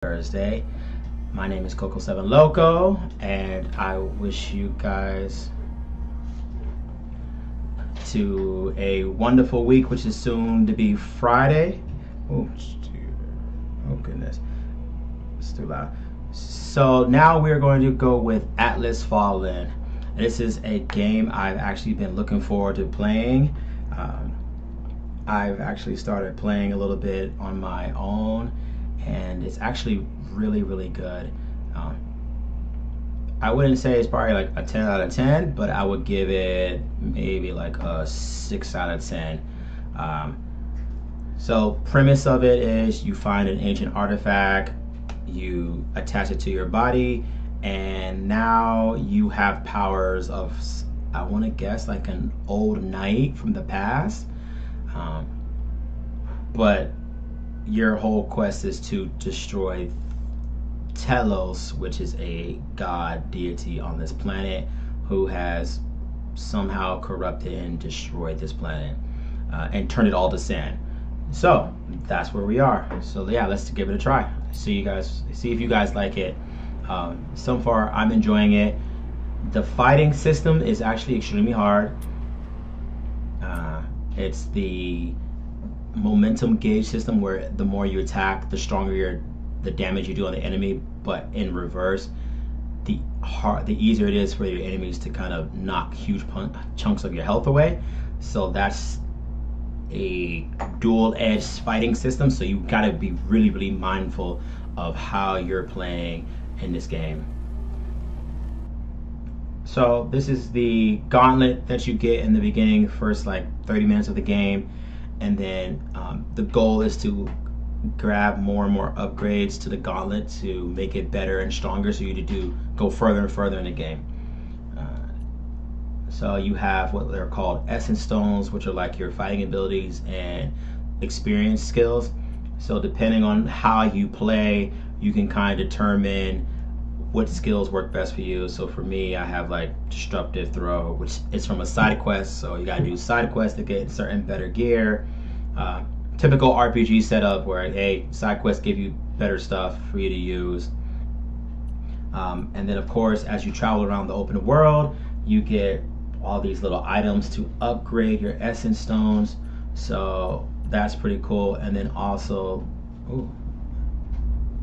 Thursday. My name is Coco7Loco, and I wish you guys to a wonderful week, which is soon to be Friday. Oh, oh goodness, it's too loud. So now we're going to go with Atlas Fallen. This is a game I've actually been looking forward to playing. I've actually started playing a little bit on my own, and it's actually really good. um, I wouldn't say it's probably like a 10 out of 10, but I would give it maybe like a 6 out of 10. So premise of it is you find an ancient artifact, you attach it to your body, and now you have powers of, I want to guess, like an old knight from the past. um, but your whole quest is to destroy Telos, which is a god deity on this planet who has somehow corrupted and destroyed this planet, and turned it all to sand. So that's where we are. So yeah, let's give it a try. See if you guys like it. So far I'm enjoying it. The fighting system is actually extremely hard. It's the momentum gauge system where the more you attack, the stronger the damage you do on the enemy, but in reverse. The easier it is for your enemies to kind of knock huge chunks of your health away. So that's a dual-edged fighting system, so you got to be really mindful of how you're playing in this game. So this is the gauntlet that you get in the beginning, first like 30 minutes of the game, and then the goal is to grab more and more upgrades to the gauntlet to make it better and stronger, so you to go further and further in the game. So you have what they're called essence stones, which are like your fighting abilities and experience skills. So depending on how you play, you can kind of determine what skills work best for you. So for me, I have like disruptive throw, which is from a side quest, so you got to do side quests to get certain better gear. Typical RPG setup where, hey, side quests give you better stuff for you to use. And then of course, as you travel around the open world, you get all these little items to upgrade your essence stones. So that's pretty cool. And then also, ooh,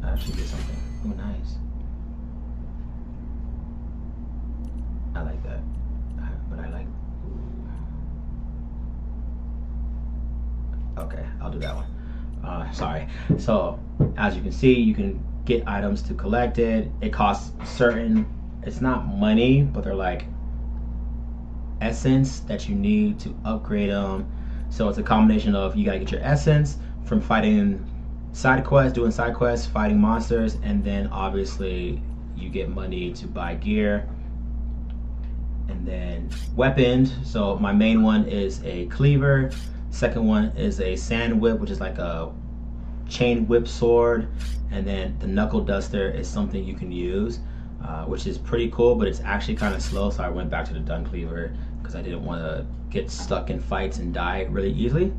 I actually did something. Ooh, nice. I like that. But I like, okay, I'll do that one. Sorry. So as you can see, you can get items to collect it. It costs certain, it's not money, but they're like essence that you need to upgrade them. So it's a combination of, you gotta get your essence from fighting side quests, doing side quests, fighting monsters, and then obviously you get money to buy gear. And then weapons. So my main one is a cleaver. Second one is a sand whip, which is like a chain whip sword. And then the knuckle duster is something you can use, which is pretty cool, but it's actually kind of slow. So I went back to the Dun Cleaver because I didn't want to get stuck in fights and die really easily.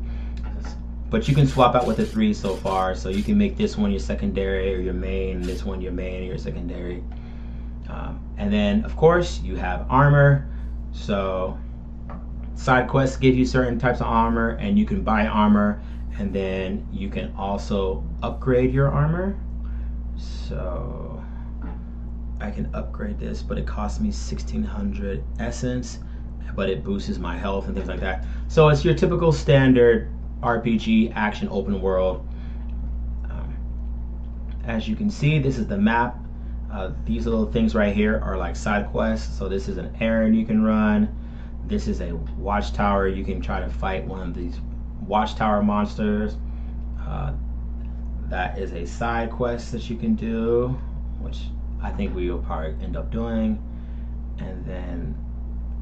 But you can swap out with the three so far. So you can make this one your secondary or your main, this one your main or your secondary. And then of course you have armor. So side quests give you certain types of armor, and you can buy armor, and then you can also upgrade your armor. So I can upgrade this, but it costs me 1600 essence, but it boosts my health and things like that. So it's your typical standard RPG action open world. As you can see, this is the map. These little things right here are like side quests. So this is an errand you can run. This is a watchtower. You can try to fight one of these watchtower monsters. That is a side quest that you can do, which I think we will probably end up doing. And then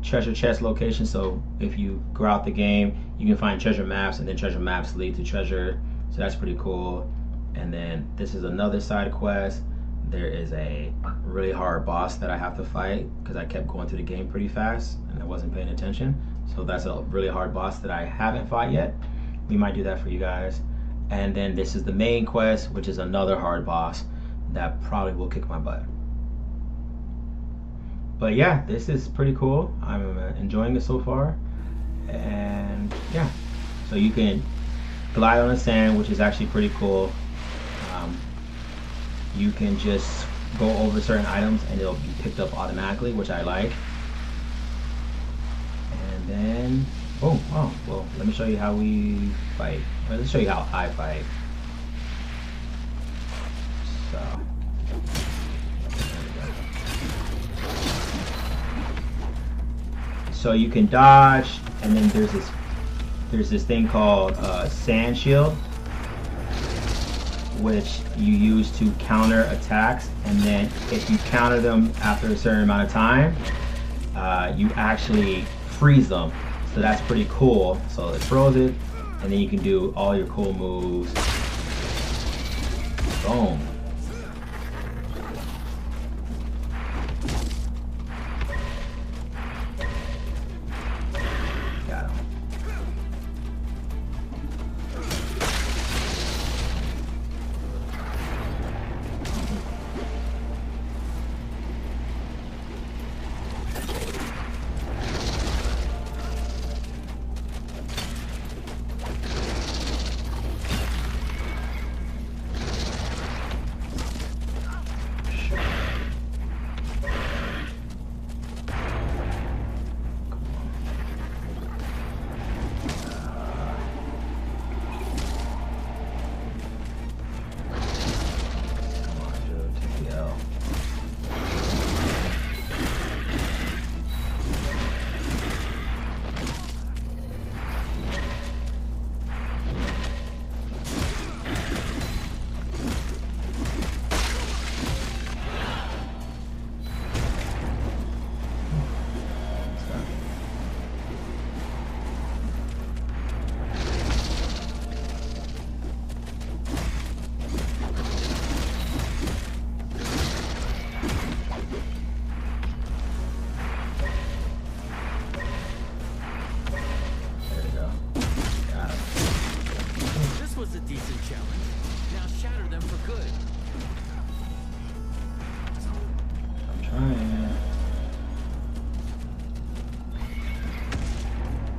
treasure chest location. So if you go out the game, you can find treasure maps, and then treasure maps lead to treasure. So that's pretty cool. And then this is another side quest. There is a really hard boss that I have to fight because I kept going through the game pretty fast and I wasn't paying attention. So that's a really hard boss that I haven't fought yet. We might do that for you guys. And then this is the main quest, which is another hard boss. that probably will kick my butt. But yeah, this is pretty cool. I'm enjoying it so far. And yeah, so you can glide on the sand, which is actually pretty cool. You can just go over certain items and it'll be picked up automatically, which I like. And then, oh, well, let me show you how we fight. Let's show you how I fight. So, so you can dodge, and then there's this thing called sand shield, which you use to counter attacks, and then if you counter them after a certain amount of time, you actually freeze them. So that's pretty cool. So it froze it, and then you can do all your cool moves. Boom. Got him.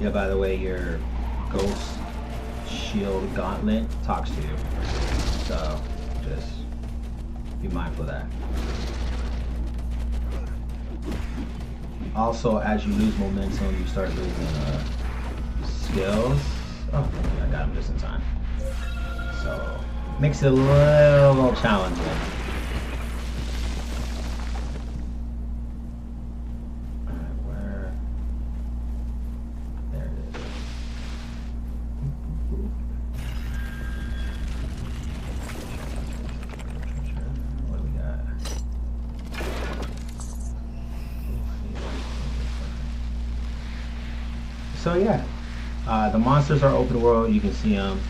Yeah, by the way, your Ghost Shield Gauntlet talks to you. So, just be mindful of that. Also, as you lose momentum, you start losing skills. Oh, I got him just in time. So, makes it a little challenging. So yeah, the monsters are open world. You can see them,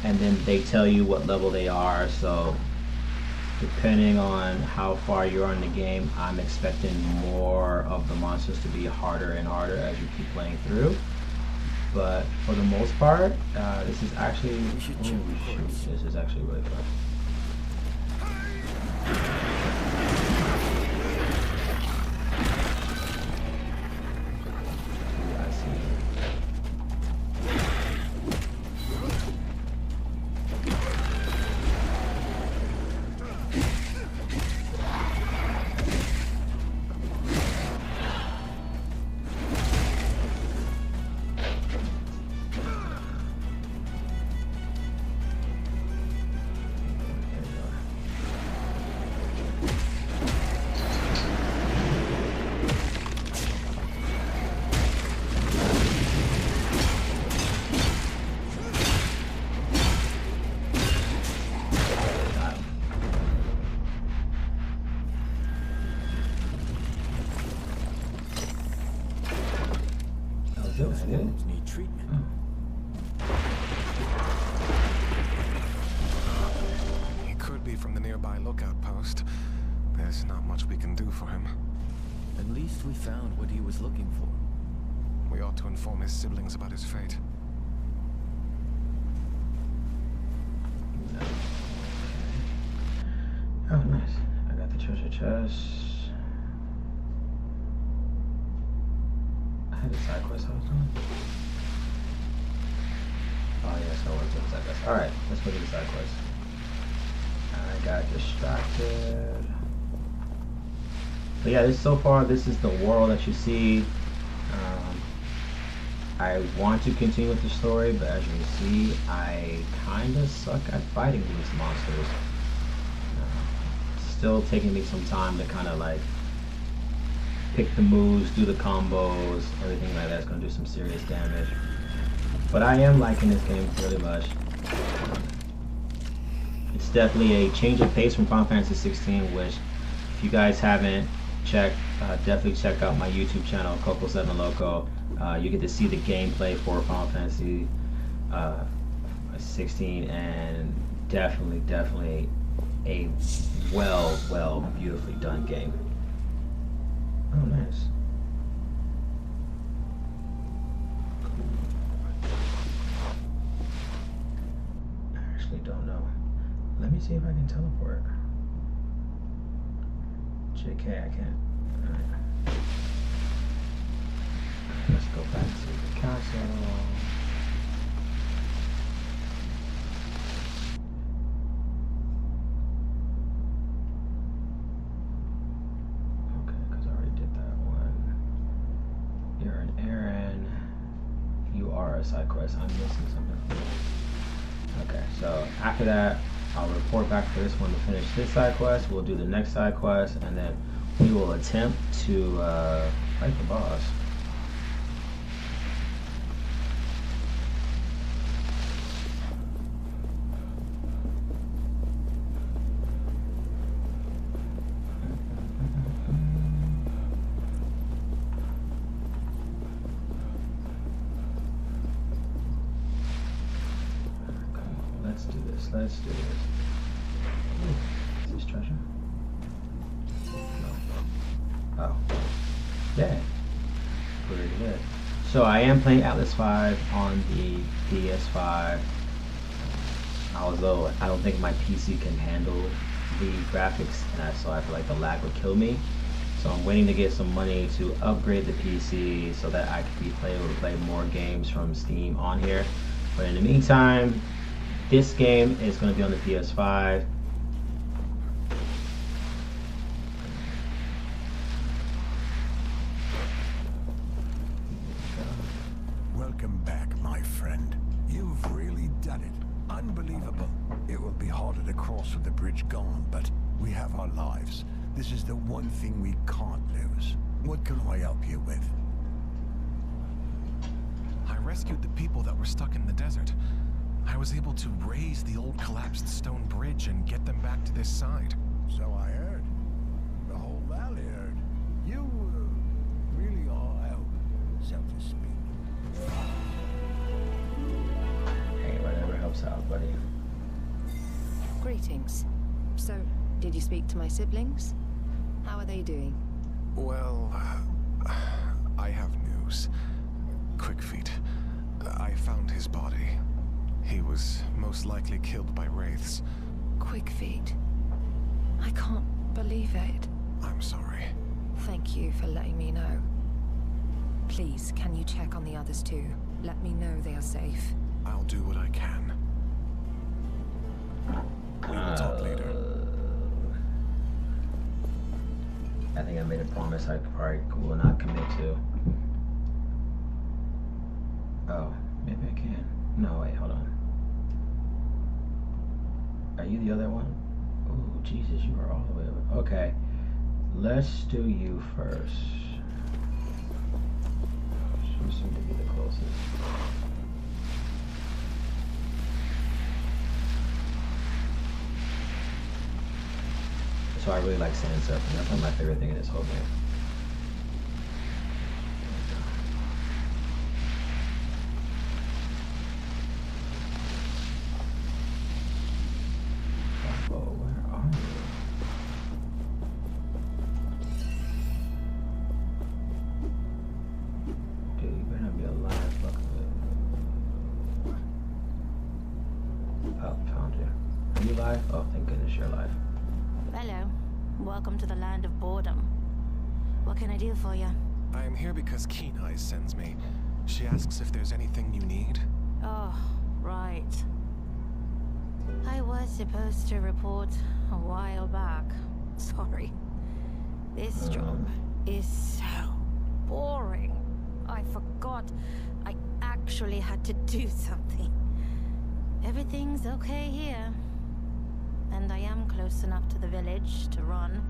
and then they tell you what level they are. So depending on how far you are in the game, I'm expecting more of the monsters to be harder and harder as you keep playing through. But for the most part, this is actually this is actually really fun. Those wounds need treatment. He could be from the nearby lookout post. There's not much we can do for him. At least we found what he was looking for. We ought to inform his siblings about his fate. Oh, nice. I got the treasure chest. I had a side quest I was doing. Oh, yeah, so I went to the side quest. Alright, let's go to the side quest. I got distracted. But yeah, so far, this is the world that you see. I want to continue with the story, but as you can see, I kind of suck at fighting these monsters. Still taking me some time to kind of like pick the moves, do the combos, everything like that's going to do some serious damage. But I am liking this game really much. It's definitely a change of pace from Final Fantasy 16, which if you guys haven't checked, definitely check out my YouTube channel, Coco7Loco. You get to see the gameplay for Final Fantasy 16, and definitely a well, beautifully done game. Oh, nice. I actually don't know. Let me see if I can teleport. JK, I can't. Alright. Let's go back to the castle. Okay, because I already did that one. You're an Aaron. You are a side quest. I'm missing something. Okay, so after that, I'll report back for this one to finish this side quest. We'll do the next side quest, and then we will attempt to fight the boss. Let's do this. Ooh, is this treasure? No. Oh. Yeah. Pretty good. So I am playing Atlas V on the PS5. Although I don't think my PC can handle the graphics, so I feel like the lag would kill me. So I'm waiting to get some money to upgrade the PC so that I can be able to play more games from Steam on here. But in the meantime, this game is going to be on the PS5. Welcome back, my friend. You've really done it. Unbelievable. It will be harder to cross with the bridge gone, but we have our lives. This is the one thing we can't lose. What can I help you with? I rescued the people that were stuck in the desert. I was able to raise the old collapsed stone bridge and get them back to this side. So I heard. The whole valley heard. You really are out, so to speak. Hey, whatever helps out, buddy. Greetings. So, did you speak to my siblings? How are they doing? Well, I have news. Quickfeet. I found his body. He was most likely killed by wraiths. Quickfeet. I can't believe it. I'm sorry. Thank you for letting me know. Please, can you check on the others too? Let me know they are safe. I'll do what I can. We will talk later. I think I made a promise I probably will not commit to. Oh, maybe I can. No, wait, hold on. Are you the other one? Oh, Jesus, you are all the way over. Okay, let's do you first. You seem to be the closest. So I really like sand surfing. That's one of my favorite thing in this whole game. Oh, where are you? Dude, you better not be alive. Fuck it. Oh, found you. Are you alive? Oh, thank goodness you're alive. Well, Welcome to the land of boredom. What can I do for you? I am here because Keen Eyes sends me. She asks if there's anything you need. Oh, right. I was supposed to report a while back. Sorry. This job is so boring. I forgot I actually had to do something. Everything's okay here. And I am close enough to the village to run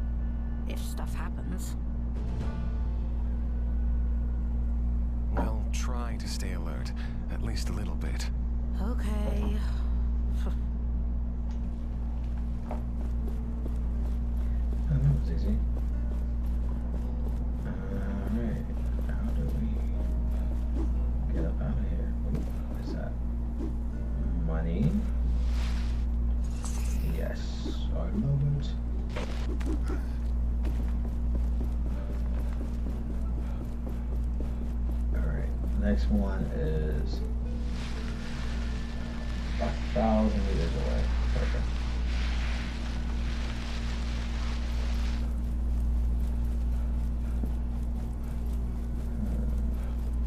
if stuff happens. Well, try to stay alert. At least a little bit. Okay. Oh, that was easy. Alright, how do we get up out of here? What is that? Money. Yes, our moment. Alright, next one is 1,000 meters away. Perfect.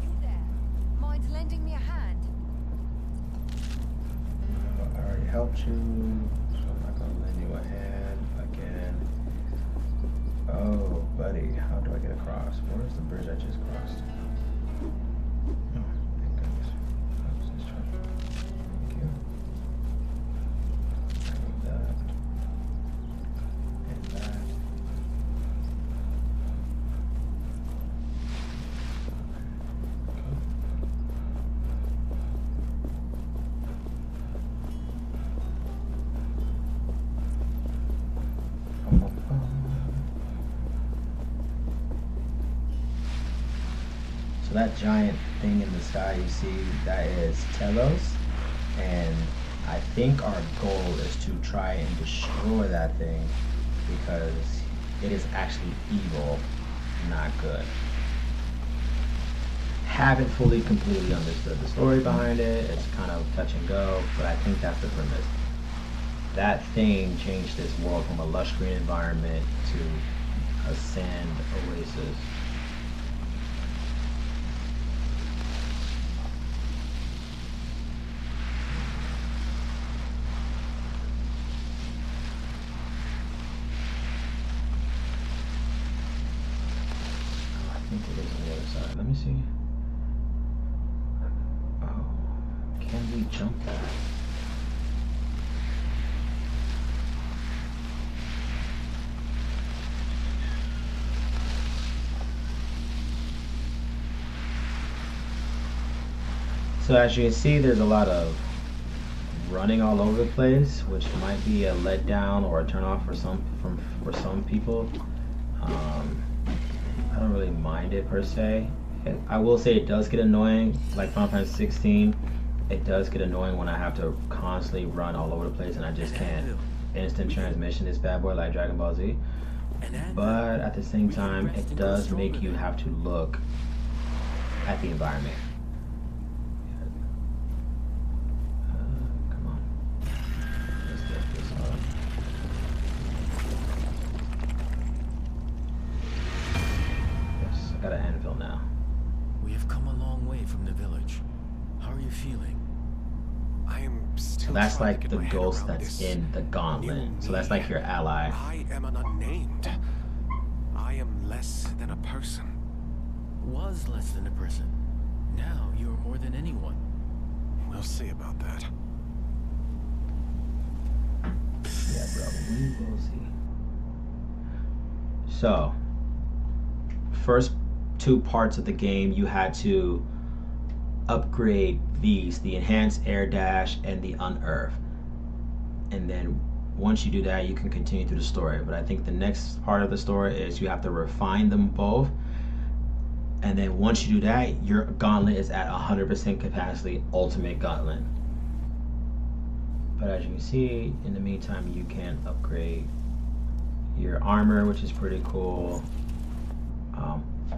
You there? Mind lending me a hand? I already helped you, so I'm not gonna lend you a hand again. Oh, buddy, how do I get across? Where's the bridge I just crossed? Oh, thank goodness. Oops, let's try. Thank you. I need that. And that. So that giant thing in the sky you see, that is Telos, and I think our goal is to try and destroy that thing because it is actually evil, not good. Haven't fully completely understood the story behind it. It's kind of touch and go, but I think that's the premise. That thing changed this world from a lush green environment to a sand oasis. Oh, I think it is on the other side. Let me see. Oh, can we jump that? So as you can see, there's a lot of running all over the place, which might be a letdown or a turnoff for some people. I don't really mind it per se. I will say it does get annoying, like Final Fantasy 16. It does get annoying when I have to constantly run all over the place and I just can't instant transmission this bad boy like Dragon Ball Z. But at the same time, it does make you have to look at the environment. Come on. Let's get this up. Yes, I got an anvil now. We have come a long way from the village. How are you feeling? I am still So that's trying like to get the my head ghost around that's this in the gauntlet. new So that's me. like your ally. I am an unnamed. I am less than a person. Was less than a person. Now you are more than anyone. We'll see about that. Yeah, bro, we will see. So, first two parts of the game, you had to upgrade these, the enhanced air dash and the unearth. And then once you do that, you can continue through the story. But I think the next part of the story is you have to refine them both. And then once you do that, your gauntlet is at 100% capacity, ultimate gauntlet. But as you can see, in the meantime, you can upgrade your armor, which is pretty cool.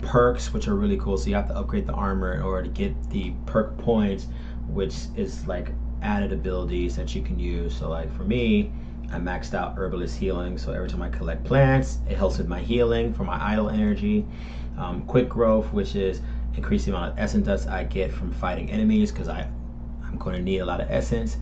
Perks, which are really cool. So you have to upgrade the armor in order to get the perk points, which is like added abilities that you can use. So like for me, I maxed out Herbalist Healing, so every time I collect plants, it helps with my healing for my idle energy. Quick Growth, which is increase the amount of essence dust I get from fighting enemies, because I'm going to need a lot of essence.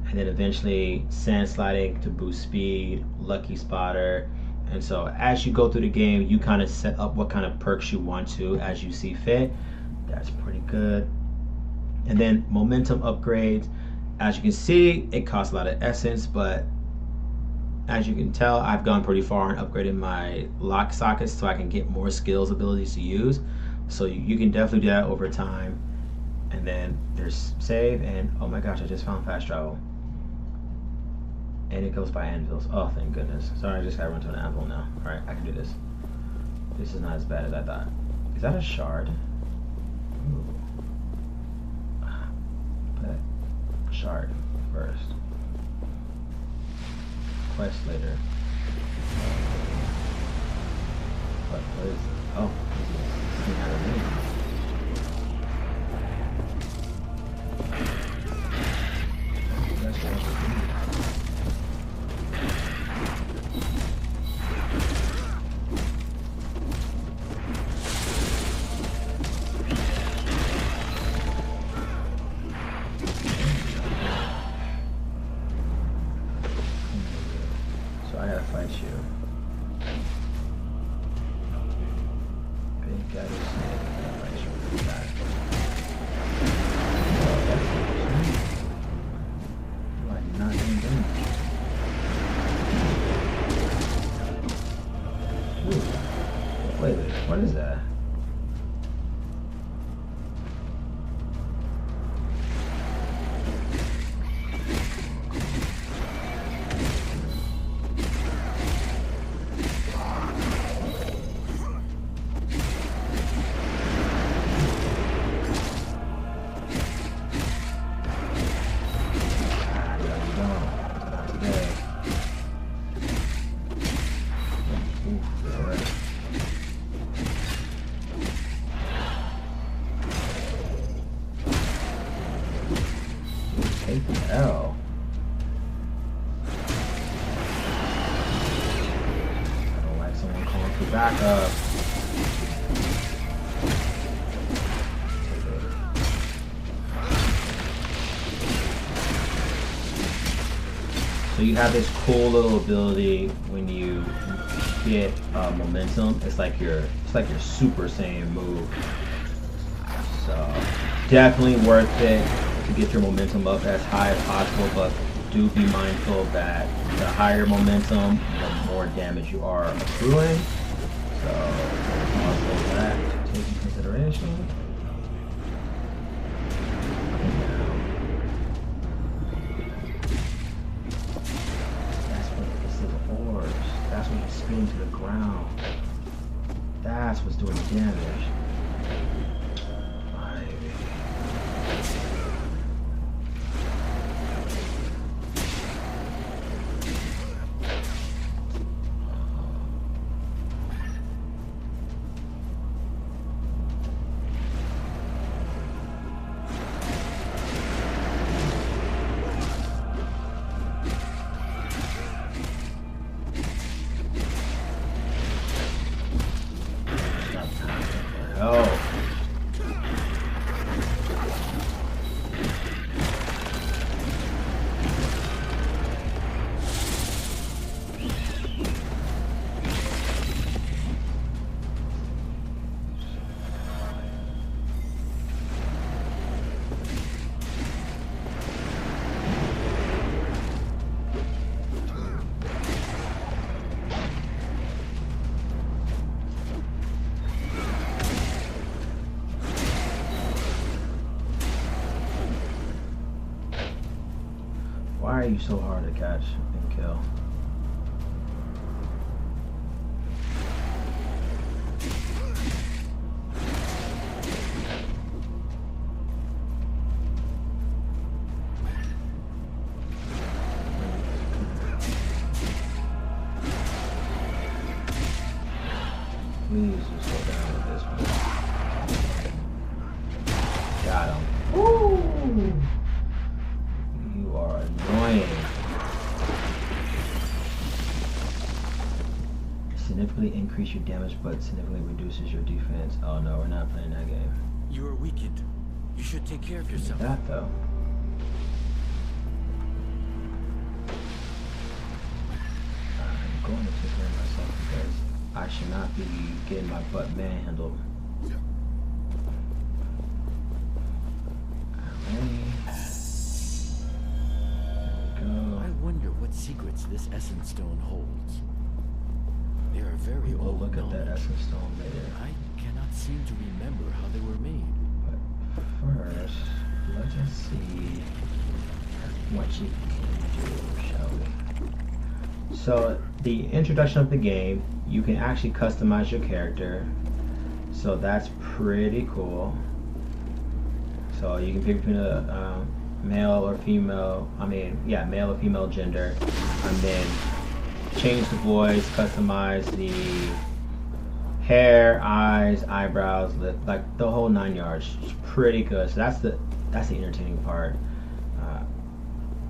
And then eventually Sand Sliding to boost speed, Lucky Spotter. And so as you go through the game, you kind of set up what kind of perks you want to as you see fit. That's pretty good. And then momentum upgrades. As you can see, it costs a lot of essence, but as you can tell, I've gone pretty far in upgrading my lock sockets so I can get more skills abilities to use. So you can definitely do that over time. And then there's save, and oh my gosh, I just found fast travel. And it goes by anvils. Oh, thank goodness. Sorry, I just gotta run to an anvil now. Alright, I can do this. This is not as bad as I thought. Is that a shard? Ooh. But shard first. Quest later. What is it? Oh, this is out of me. That's what I should do. Wait, what is that? Hell. I don't like someone calling for backup. So you have this cool little ability when you get momentum. It's like your Super Saiyan move. So definitely worth it to get your momentum up as high as possible, but do be mindful that the higher momentum, the more damage you are accruing. So also that to take into consideration. That's what this is, orbs. That's when you spin to the ground. That's what's doing the damage. Why are you so hard to catch and kill? Please just go down with this one. Got him. Woo! You are annoying. Significantly increase your damage, but significantly reduces your defense. Oh no, we're not playing that game. You are weakened. You should take care of yourself. That though. I'm going to take care of myself because I should not be getting my butt manhandled. I wonder what secrets this Essence Stone holds. They are very We'll old look at that knowledge. Essence Stone later. I cannot seem to remember how they were made. But first, let's just see what you can do, shall we? So, the introduction of the game, you can actually customize your character. So that's pretty cool. So you can pick between a male or female, male or female gender, and then change the voice, customize the hair, eyes, eyebrows, lip, like the whole 9 yards. It's pretty good. So that's the entertaining part.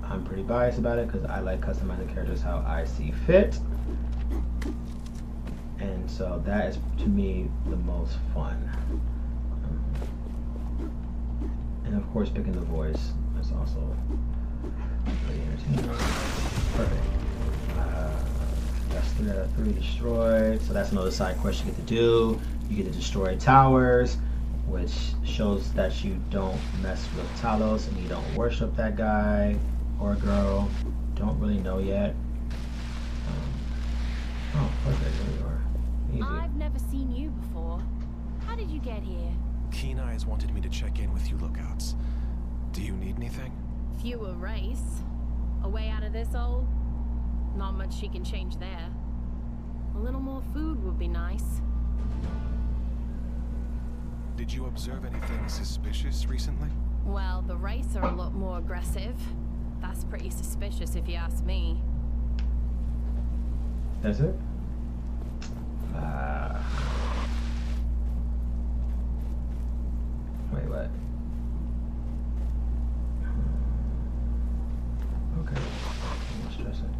I'm pretty biased about it because I like customizing characters how I see fit, and so that is to me the most fun. And of course, picking the voice is also pretty entertaining. Perfect. That's 3 out of 3 destroyed. So that's another side quest you get to do. You get to destroy towers, which shows that you don't mess with Talos and you don't worship that guy or girl. Don't really know yet. Oh, perfect. There you are. Easy. I've never seen you before. How did you get here? Keen Eyes wanted me to check in with you lookouts. Do you need anything? Fewer race. A way out of this hole? Not much she can change there. A little more food would be nice. Did you observe anything suspicious recently? Well, the race are a lot more aggressive. That's pretty suspicious if you ask me. That's it? Wait, what? Okay. I'm not stressing.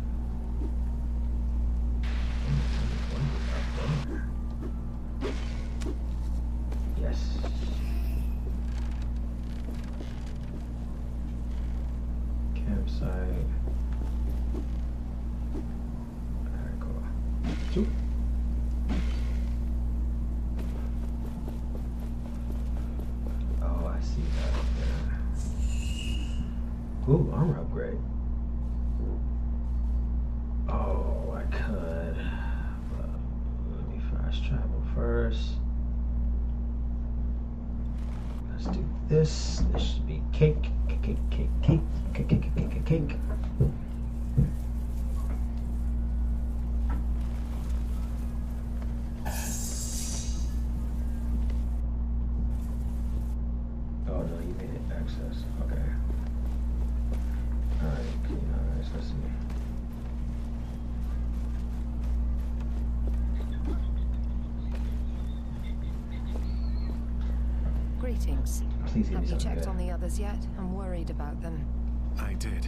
Yes. Campsite. Alright, cool. Two. Oh, I see that up there. Ooh, armor upgrade. Oh, I could. But let me fast travel first. Let's do this. This should be cake. Cake. Oh no, you made it access. Okay. Alright, nice. Let's see. Greetings. Please give Have me you something checked good. on the others yet? I'm worried about them. I did.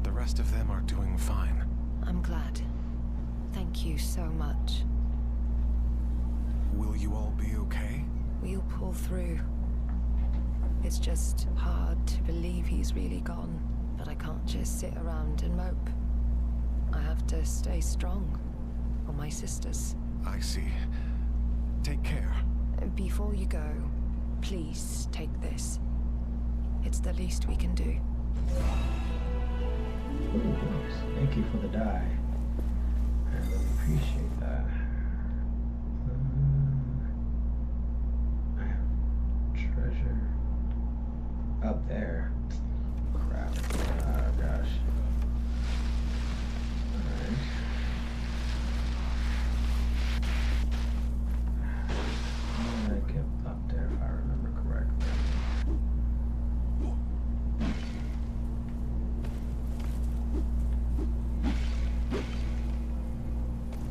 The rest of them are doing fine. I'm glad. Thank you so much. Will you all be okay? We'll pull through. It's just hard to believe he's really gone, but I can't just sit around and mope. I have to stay strong for my sisters. I see. Take care. Before you go, please take this. It's the least we can do. Ooh, thank you for the die. I really appreciate that. I have treasure up there. Crap. Oh gosh. Alright. I kept up there if I remember correctly.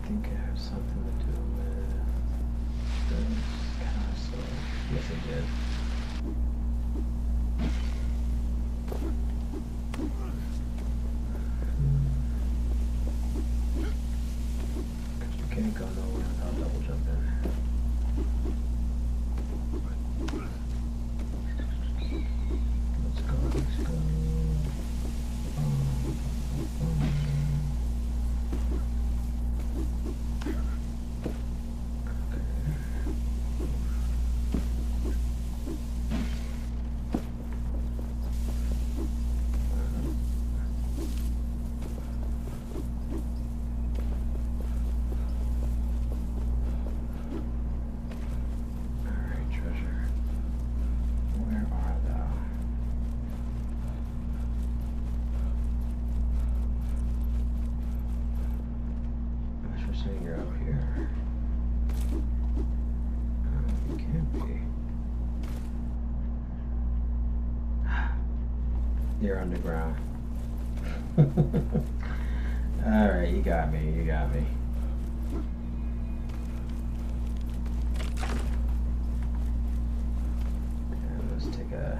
I think it has something to do with this castle. Yes, it did. Can't go nowhere without double jumping. Let's go, let's go. You're up here. You can't be. You're underground. Alright, you got me, you got me. And let's take a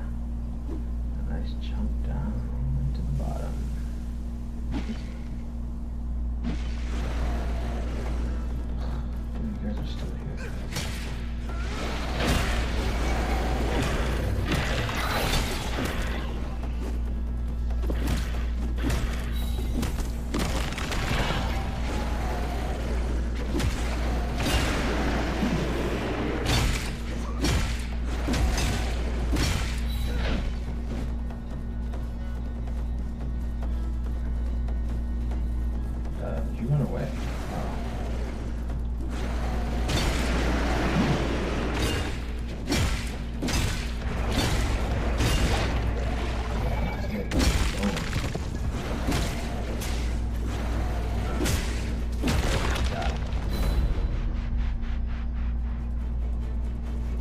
nice jump down to the bottom. You guys are still here. Did you run away?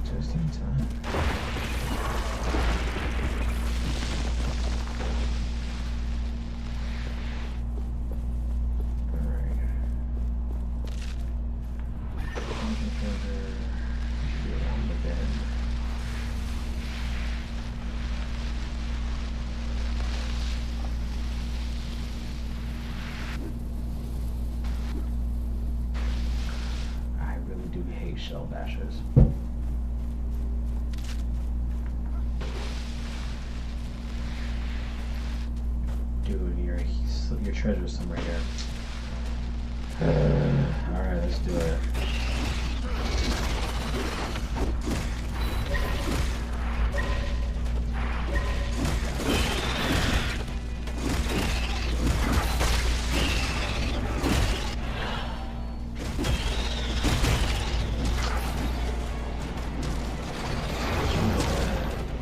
Just in time. Alright. Should be around the bend. I really do hate shell bashers. Dude, your treasure's somewhere here. Alright, let's do it.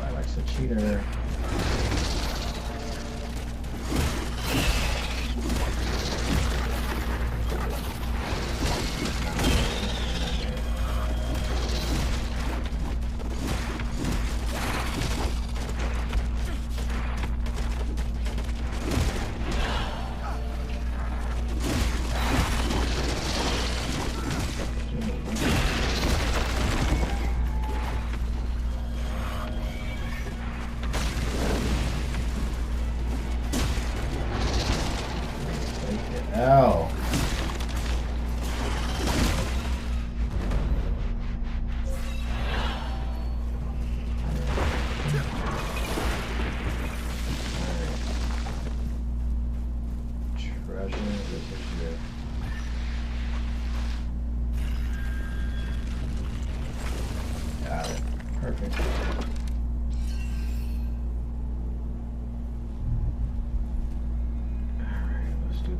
I like a cheater. Ow. Treasure, this is here. Got it. Perfect.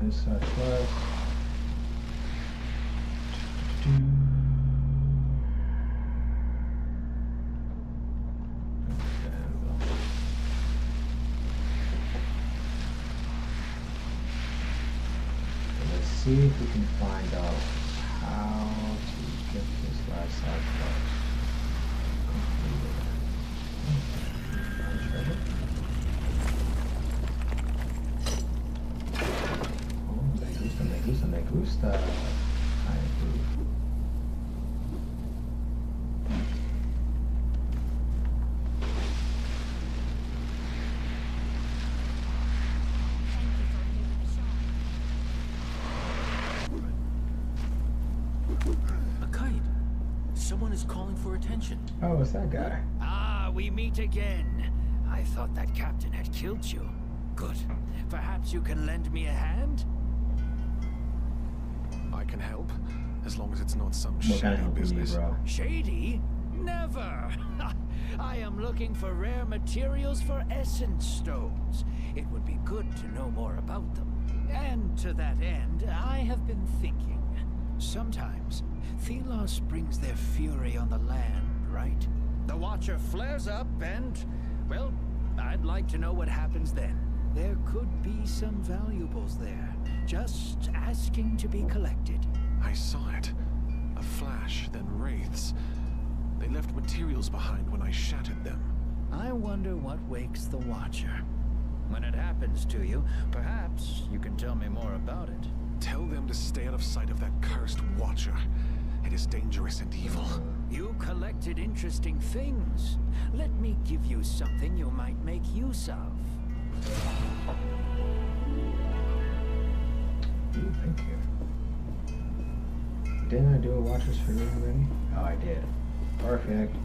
This side quest. Let's see if we can find out how to get this last side quest completed. Me gusta. I approve. Someone is calling for attention. Oh, it's that guy. Ah, we meet again. I thought that captain had killed you. Good. Perhaps you can lend me a hand? I can help, as long as it's not some What kind of shady help you need, business. bro? Shady? Never! I am looking for rare materials for essence stones. It would be good to know more about them. And to that end, I have been thinking. Sometimes, Thelos brings their fury on the land, right? The Watcher flares up and, well, I'd like to know what happens then. There could be some valuables there, just asking to be collected. I saw it. A flash, then wraiths. They left materials behind when I shattered them. I wonder what wakes the Watcher. When it happens to you, perhaps you can tell me more about it. Tell them to stay out of sight of that cursed Watcher. It is dangerous and evil. You collected interesting things. Let me give you something you might make use of. Ooh, thank you. Didn't I do a Watchers for you already? Oh, I did. Perfect.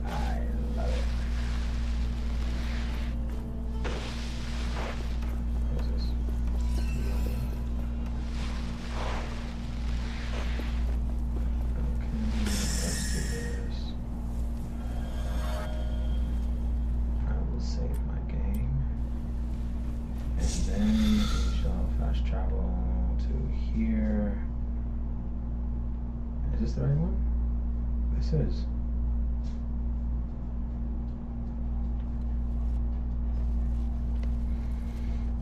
I love it. What is this? Okay, let's do this. I will save my game. And then we shall fast travel to here. Is this the right one? This is.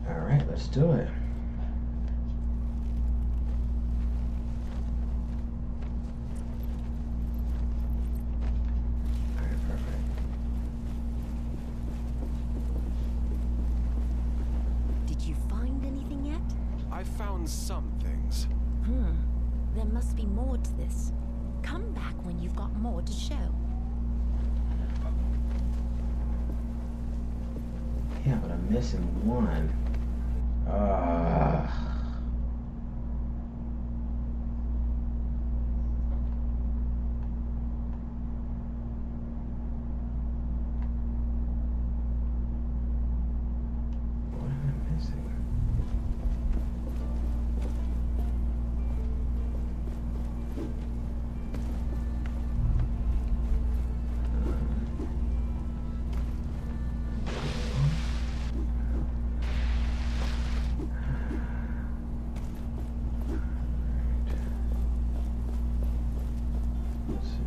Alright, let's do it. Alright, perfect. Did you find anything yet? I found some things. There must be more to this. Come back when you've got more to show. Yeah, but I'm missing one. What am I missing?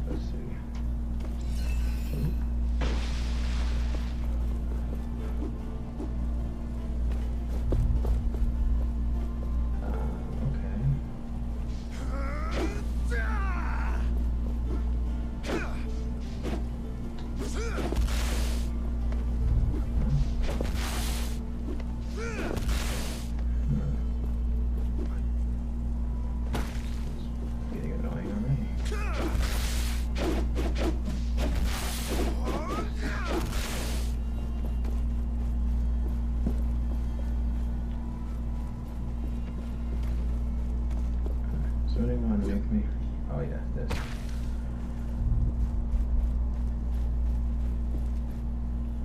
Let's see. Okay. Getting annoying already. So what do you want to make me? Oh yeah, this.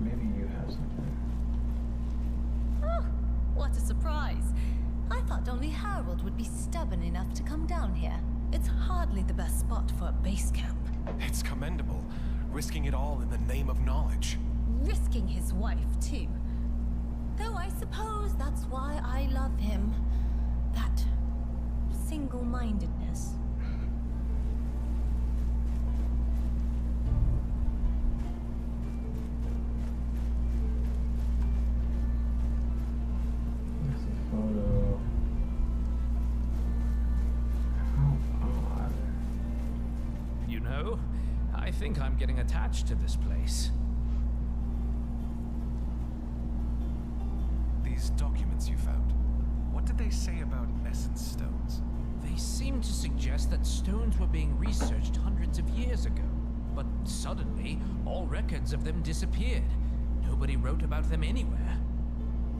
Maybe you have something. Oh, what a surprise. I thought only Harold would be stubborn enough to come down here. It's hardly the best spot for a base camp. It's commendable, risking it all in the name of knowledge. Risking his wife, too. Though I suppose that's why I love him. That single-mindedness. That's a photo. How odd. You know, I think I'm getting attached to this place. These documents you found, what did they say about essence stones? They seem to suggest that stones were being researched hundreds of years ago. But suddenly, all records of them disappeared. Nobody wrote about them anywhere.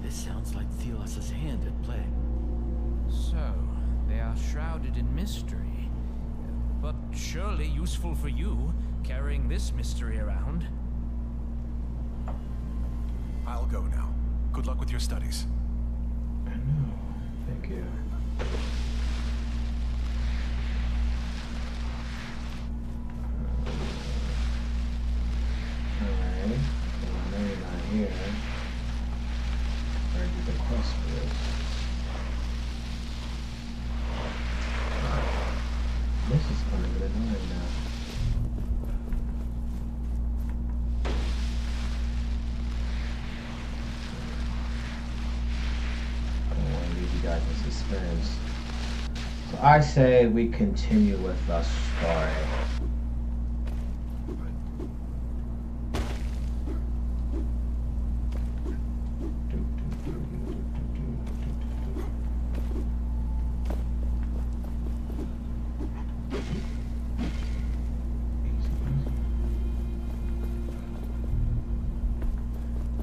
This sounds like Thelos' hand at play. So, they are shrouded in mystery. but surely useful for you, carrying this mystery around. I'll go now. Good luck with your studies. I know. Thank you. Alright. Well, I know you're not here. Where did the quest for this? This is kind of annoying now. I don't want to leave you guys in suspense. So I say we continue with the story.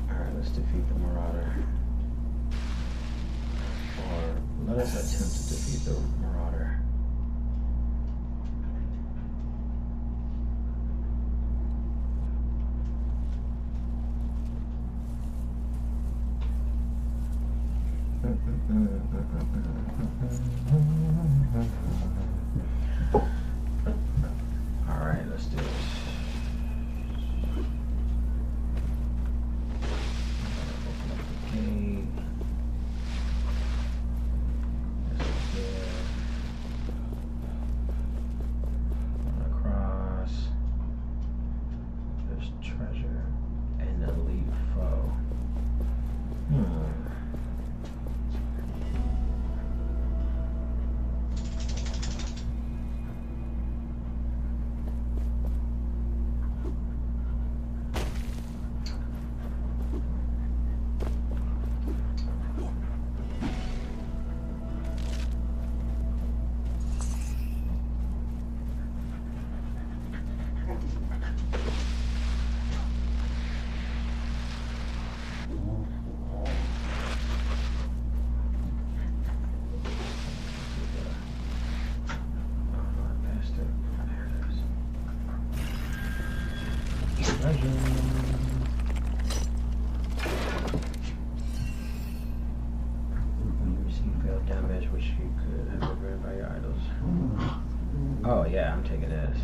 Alright, let's defeat the Marauder. Or let us attempt to defeat the Marauder. Alright, let's do this. Okay. Across. There's treasure and elite foe. You receive failed damage, which you could have avoided by your idols. Oh yeah, I'm taking this.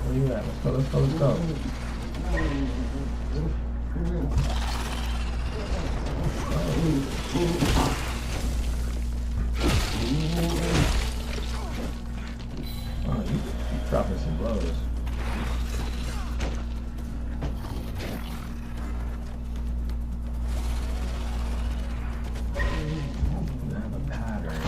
Where you at? Let's go, let's go, let's go. Oh, you dropping some blows. You have a pattern.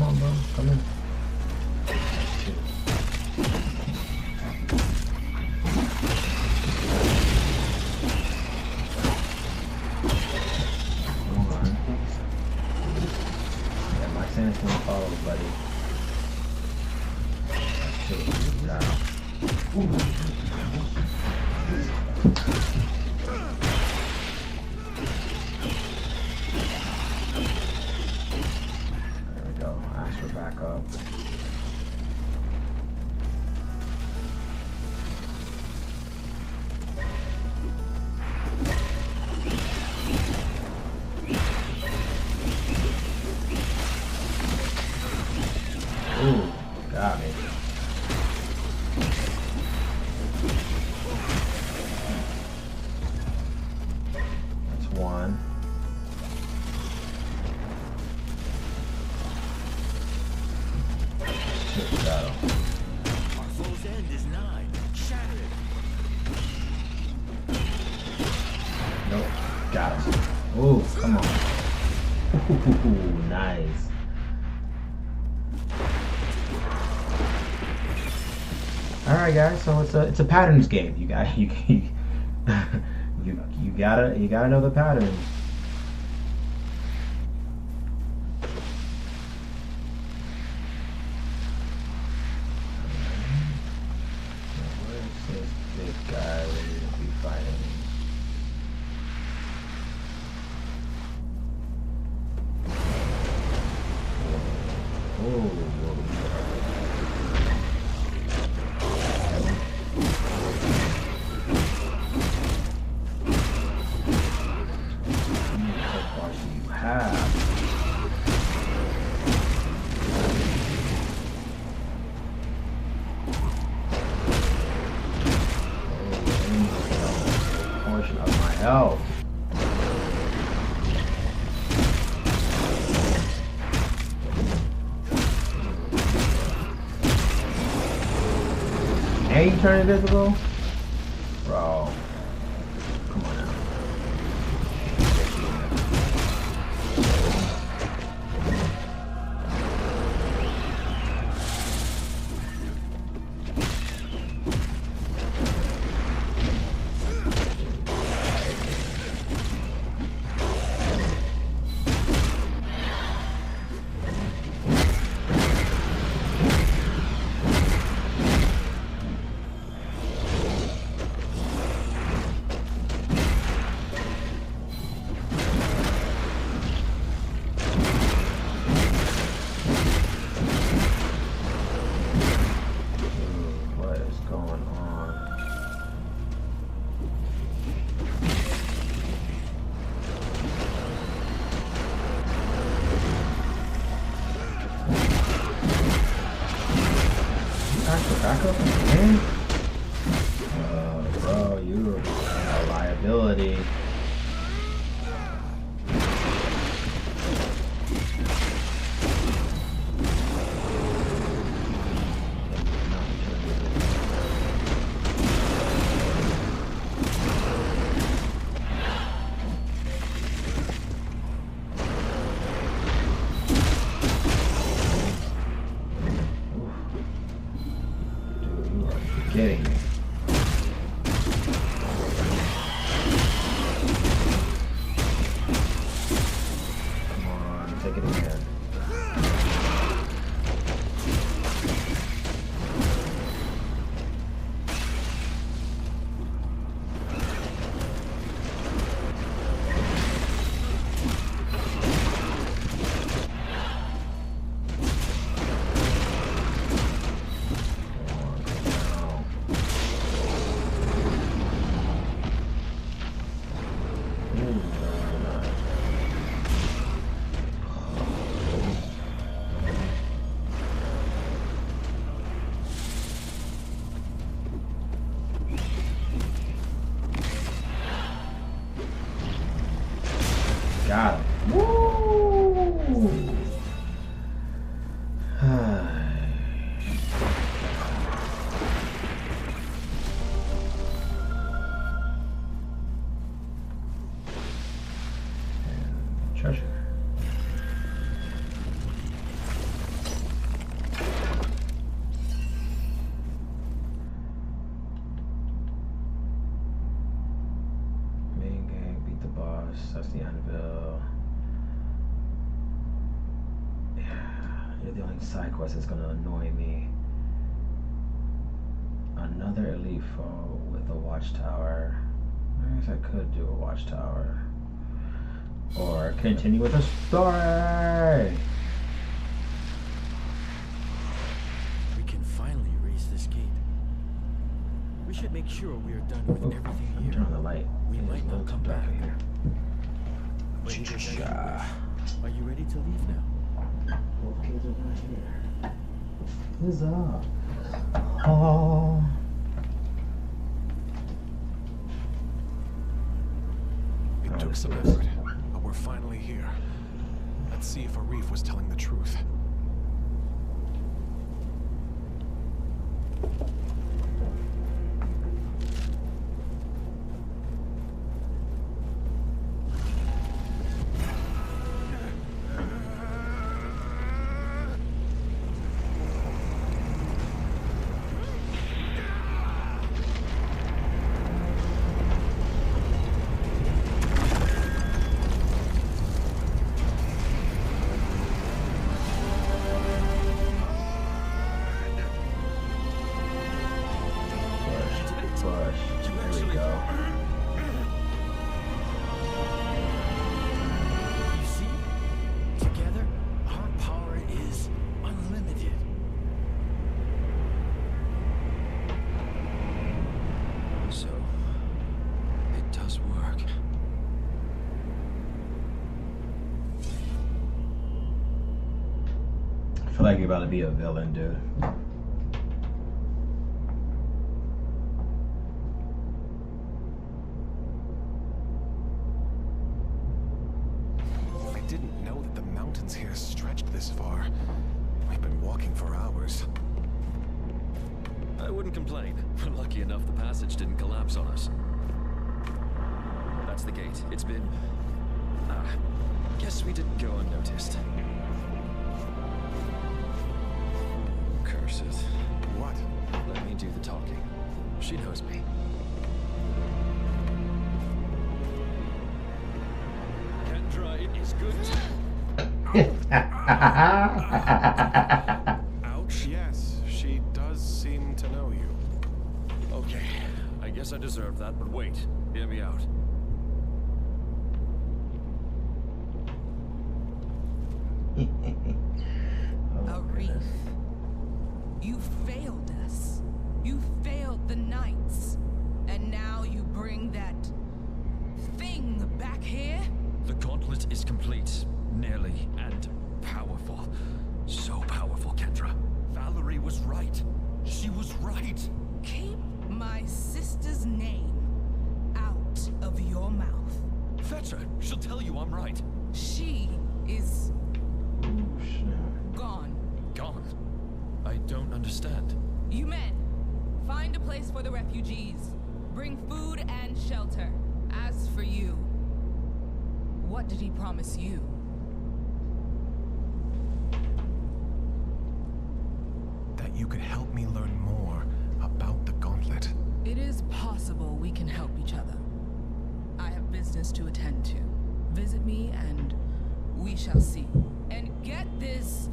on, bro. Come in. Santa's gonna follow, buddy. There we go. Ask for backup. Ooh, got me. That's one. Shit, got him. Our foe's end is nigh. Shattered. Nope, got him. Ooh, come on. Ooh, nice. All right, guys. So it's a patterns game. You gotta know the patterns. Where is this big guy we need to be fighting? Oh. Portion of my health. And you turn invisible? Bro. Come on now. Backup again? Bro, you're a liability. Kidding me. Come on, take it again. They're the only side quest that's gonna annoy me. Another elite foe with a watchtower. I guess I could do a watchtower. Or continue with the story. We can finally raise this gate. We should make sure we are done with everything here. Turn on the light. We might not come back here. Are you ready to leave now? What's up? Oh. It took some effort, but we're finally here. Let's see if Arif was telling the truth. I feel like you're about to be a villain, dude. I didn't know that the mountains here stretched this far. We've been walking for hours. I wouldn't complain. We're lucky enough the passage didn't collapse on us. That's the gate. It's been... guess we didn't go unnoticed. Curse it. What? Let me do the talking. She knows me. Kendra, it is good Ouch. Yes, she does seem to know you. Okay, I guess I deserve that, but wait. Hear me out. Arif, you failed us. You failed the Knights. And now you bring that thing back here? The gauntlet is complete, nearly, and powerful. So powerful, Kendra. Valerie was right. She was right. Keep my sister's name out of your mouth. Fetch her. She'll tell you I'm right. She is... gone. Gone? I don't understand. You men, find a place for the refugees. Bring food and shelter. As for you, what did he promise you? That you could help me learn more about the gauntlet. It is possible we can help each other. I have business to attend to. Visit me and we shall see. And get this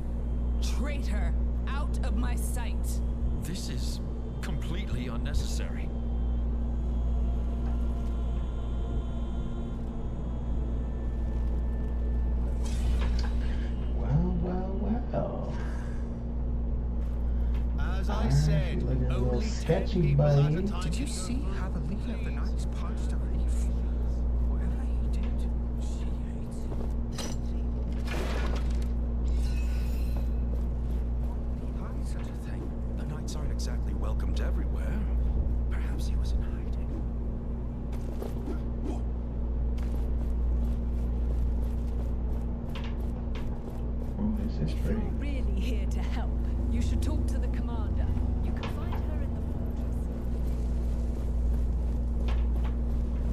traitor out of my sight. This is completely unnecessary. Well. As I said, looking a little only 10 sketchy, people at a buddy. time. Did you see how the leader of the Knights punched Arif? Whatever he did, she hates him. Behind such a thing. The Knights aren't exactly welcomed everywhere. Perhaps he was in hiding. Is this If you're really here to help, you should talk to the commander. You can find her in the fortress.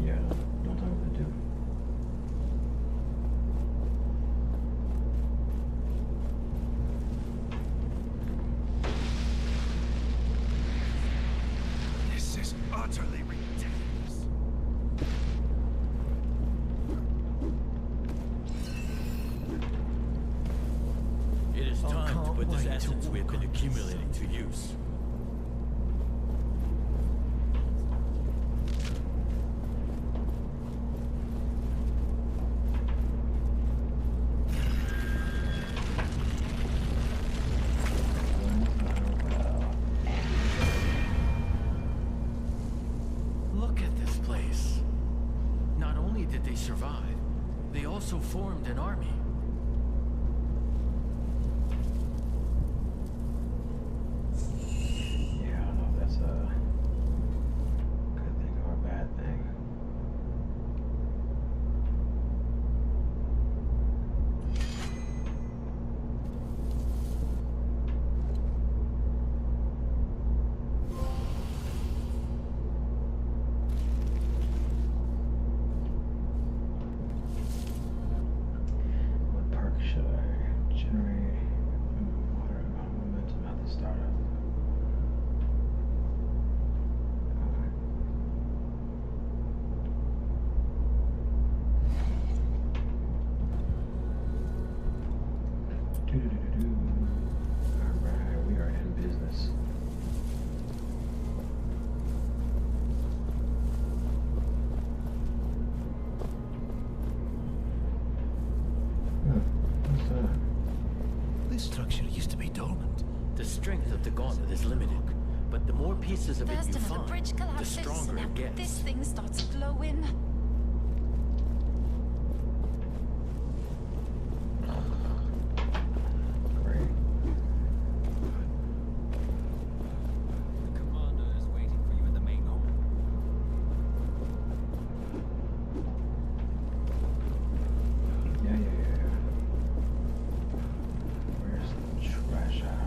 Yeah, don't tell me what to do. This is utterly ridiculous. It is time to put this essence we've been accumulating to use. Look at this place. Not only did they survive, they also formed an army. Yeah, I don't know if that's a good thing or a bad thing. What perk should I generate? Moderate amount of momentum at the startup. Alright, we are in business. What's that? This structure used to be dormant. The strength of the gauntlet is limited, but the more pieces of it First you another find, bridge the collapses, stronger and it now gets. this thing starts glowing. Great. The commander is waiting for you in the main hall. Yeah. Where's the treasure?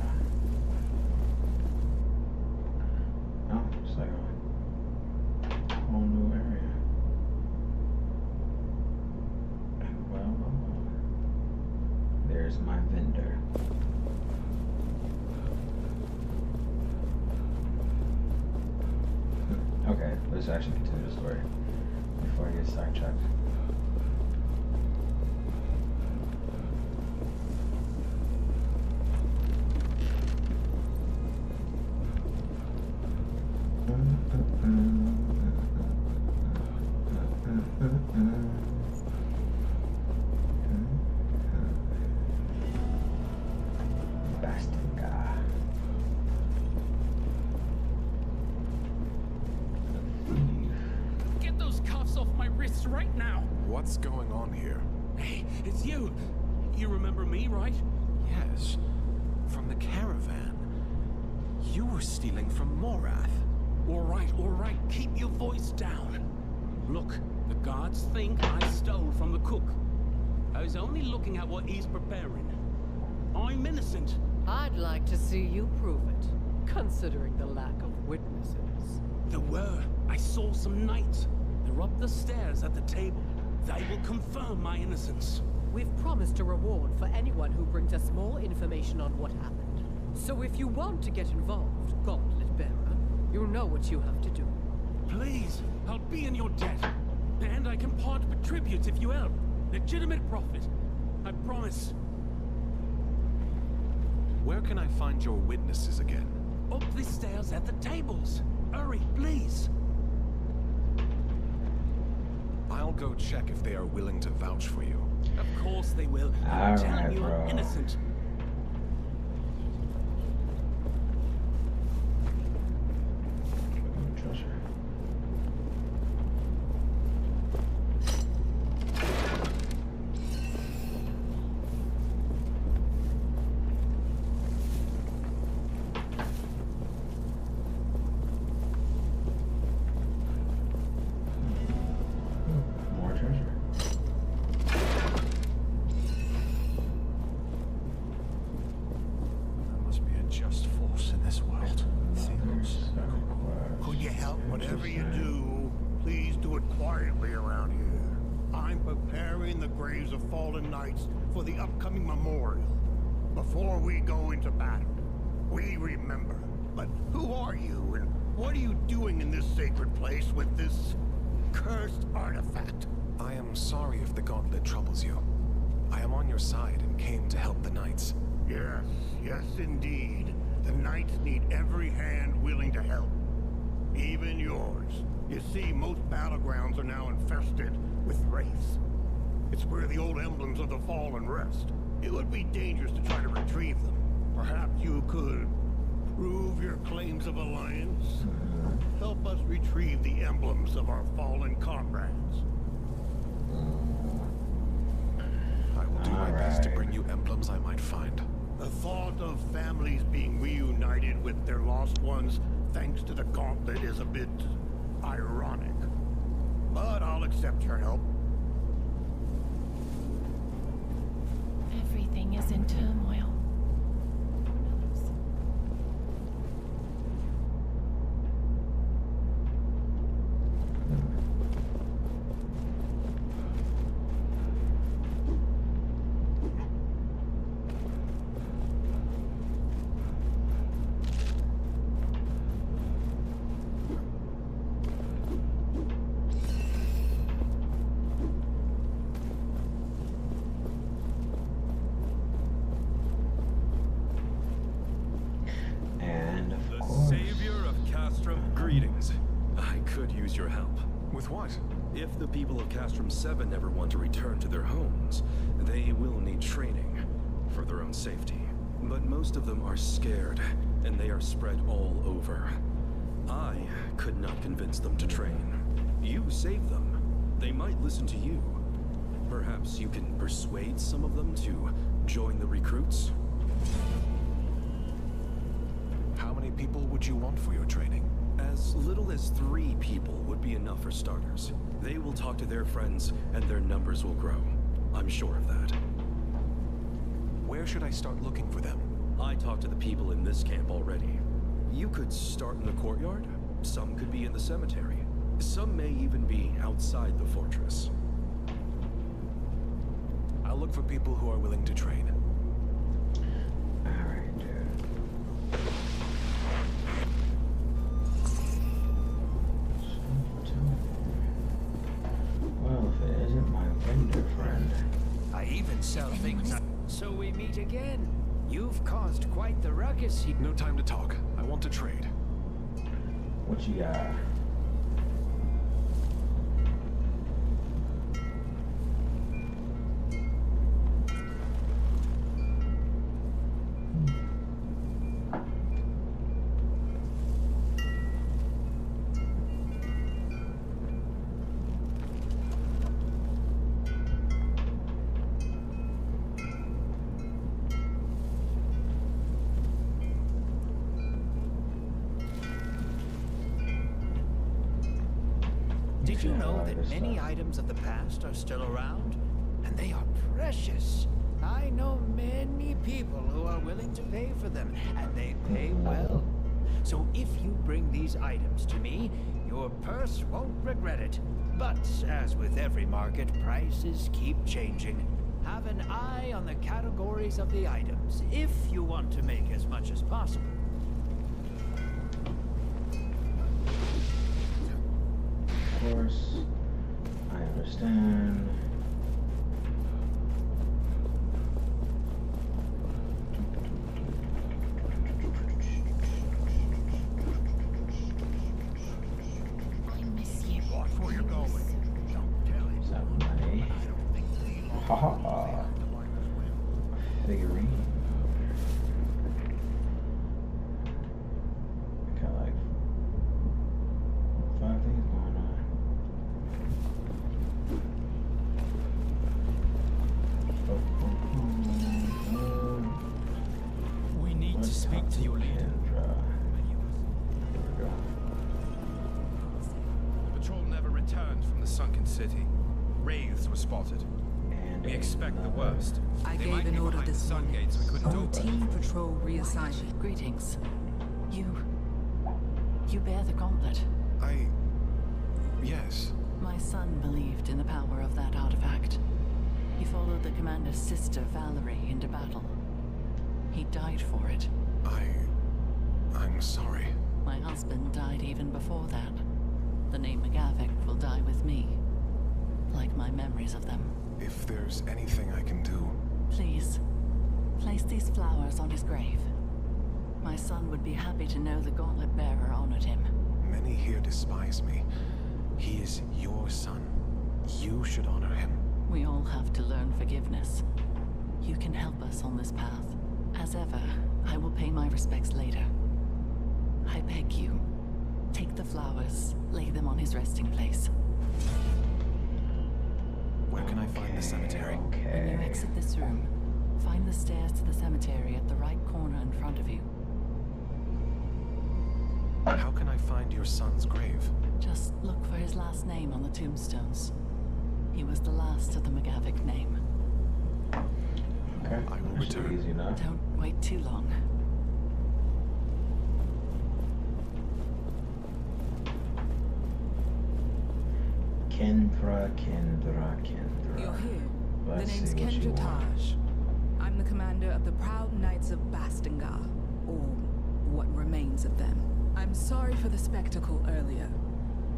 Oh, it's like a whole new area. Well. There's my vendor. Okay, let's actually continue the story before I get sidetracked. Bastinga. Get those cuffs off my wrists right now! What's going on here? Hey, it's you! You remember me, right? Yes, from the caravan. You were stealing from Morath. All right, keep your voice down. Look, the guards think I stole from the cook. I was only looking at what he's preparing. I'm innocent. I'd like to see you prove it, considering the lack of witnesses. There were. I saw some knights. They're up the stairs at the table. They will confirm my innocence. We've promised a reward for anyone who brings us more information on what happened. So if you want to get involved, Gauntlet Bearer, you know what you have to do. Please, I'll be in your debt. And I can part with tributes if you help. Legitimate profit. I promise. Where can I find your witnesses again? Up the stairs at the tables. Hurry, please. I'll go check if they are willing to vouch for you. Of course they will. I'm telling you I'm innocent. Treasure. More treasure. There must be a just force in this world. Could you help whatever you do? Please do it quietly around here. I'm preparing the graves of fallen knights for the upcoming memorial. Before we go into battle, we remember. But who are you, and what are you doing in this sacred place with this cursed artifact? I am sorry if the gauntlet troubles you. I am on your side and came to help the knights. Yes, yes indeed. The Knights need every hand willing to help. Even yours. You see, most battlegrounds are now infested with wraiths. It's where the old emblems of the Fallen rest. It would be dangerous to try to retrieve them. Perhaps you could prove your claims of alliance? Help us retrieve the emblems of our fallen comrades. I will do my best to bring you emblems I might find. The thought of families being reunited with their lost ones thanks to the gauntlet is a bit ironic. But I'll accept your help. Everything is in turmoil. Greetings. I could use your help. With what? If the people of Castrum 7 ever want to return to their homes, they will need training for their own safety. But most of them are scared, and they are spread all over. I could not convince them to train. You saved them. They might listen to you. Perhaps you can persuade some of them to join the recruits? How many people would you want for your training? As little as 3 people would be enough for starters. They will talk to their friends, and their numbers will grow. I'm sure of that. Where should I start looking for them? I talked to the people in this camp already. You could start in the courtyard. Some could be in the cemetery. Some may even be outside the fortress. I'll look for people who are willing to train. Alright, dude. Well, if it isn't my vendor friend. I even sell things. So we meet again. You've caused quite the ruckus here. No time to talk. I want to trade. What you got? Did you know that many items of the past are still around? And they are precious. I know many people who are willing to pay for them, and they pay well. So if you bring these items to me, your purse won't regret it. But as with every market, prices keep changing. Have an eye on the categories of the items, if you want to make as much as possible. Of course, I understand. I miss you. Watch where you're going. Don't tell him. Is that money? Ha ha ha. Figurine. Got like 5 things going on. We need to speak to your leader. The patrol never returned from the sunken city. Wraiths were spotted. We expect the worst. I They gave might an be order behind the this sun morning. gates we couldn't open. Routine patrol reassignment. Greetings. You bear the gauntlet. Yes. My son believed in the power of that artifact. He followed the commander's sister, Valerie, into battle. He died for it. I'm sorry. My husband died even before that. The name McGavick will die with me. Like my memories of them. If there's anything I can do... Please, Place these flowers on his grave. My son would be happy to know the Gauntlet Bearer honored him. Many here despise me. He is your son. You should honor him. We all have to learn forgiveness. You can help us on this path. As ever, I will pay my respects later. I beg you, take the flowers, lay them on his resting place. Where can I find the cemetery? When you exit this room, find the stairs to the cemetery at the right corner in front of you. How can I find your son's grave? Just look for his last name on the tombstones. He was the last of the McGavick name. Okay. I will return. Easy enough. Don't wait too long. Kendra. You're here. Let's The name's see what you Kendra want. Taj. I'm the commander of the Proud Knights of Bastingar, or what remains of them. I'm sorry for the spectacle earlier.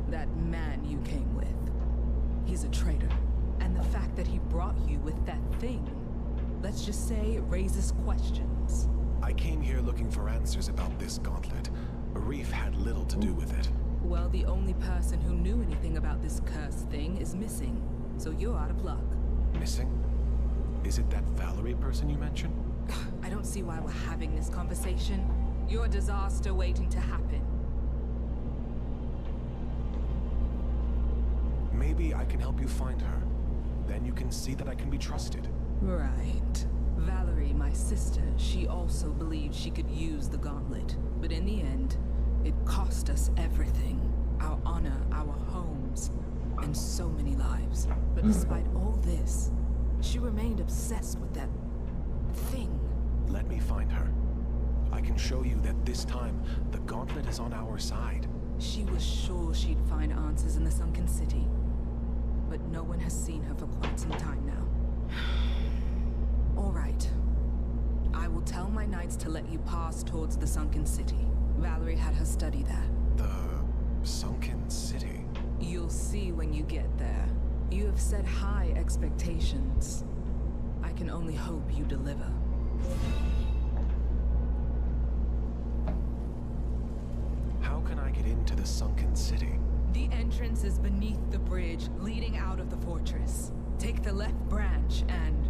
That man you came with. He's a traitor. And the fact that he brought you with that thing, let's just say it raises questions. I came here looking for answers about this gauntlet. Reef had little to do with it. Well, the only person who knew anything about this cursed thing is missing, so you're out of luck. Missing? Is it that Valerie person you mentioned? I don't see why we're having this conversation. You're a disaster waiting to happen. Maybe I can help you find her. Then you can see that I can be trusted. Right. Valerie, my sister, she also believed she could use the gauntlet. But in the end, it cost us everything. Our honor, our homes, and so many lives. But despite all this, she remained obsessed with that thing. Let me find her. I can show you that this time, the gauntlet is on our side. She was sure she'd find answers in the sunken city. But no one has seen her for quite some time now. All right. I will tell my knights to let you pass towards the sunken city. Valerie had her study there. The sunken city? You'll see when you get there. You have set high expectations. I can only hope you deliver. How can I get into the sunken city? The entrance is beneath the bridge leading out of the fortress. Take the left branch and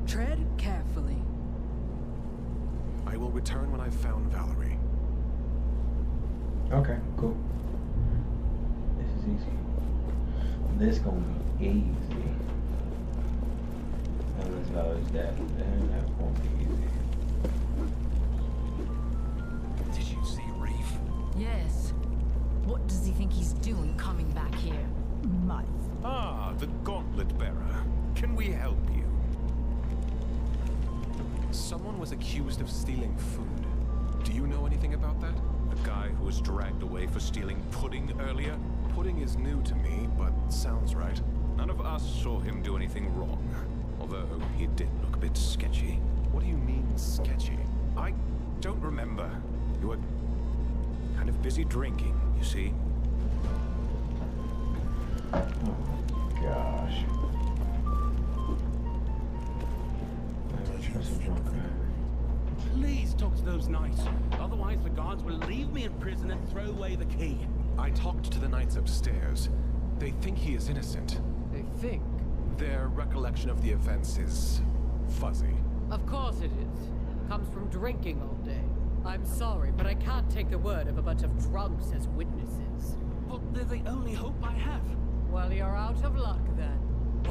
tread carefully. I will return when I've found Valerie. Okay, cool. This is easy. This gonna be easy. Unless Valerie's dead, then that won't be easy. Did you see Reef? Yes. What does he think he's doing coming back here? My. Ah, the Gauntlet Bearer. Can we help you? Someone was accused of stealing food. Do you know anything about that? The guy who was dragged away for stealing pudding earlier? Pudding is new to me, but sounds right. None of us saw him do anything wrong. Although he did look a bit sketchy. What do you mean, sketchy? I don't remember. You were kind of busy drinking, you see. Oh my gosh. Please talk to those knights. Otherwise the guards will leave me in prison and throw away the key. I talked to the knights upstairs. They think he is innocent. They think? Their recollection of the events is fuzzy. Of course it is. Comes from drinking all day. I'm sorry, but I can't take the word of a bunch of drunks as witnesses. But they're the only hope I have. Well, you're out of luck then.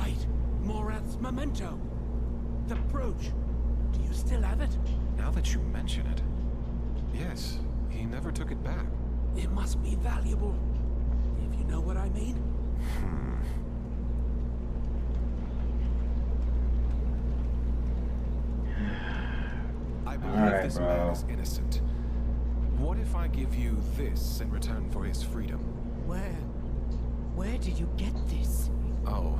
Wait, Morath's memento. The brooch. Do you still have it? Now that you mention it, yes, he never took it back. It must be valuable, if you know what I mean. I believe this man is innocent. What if I give you this in return for his freedom? Where did you get this? Oh,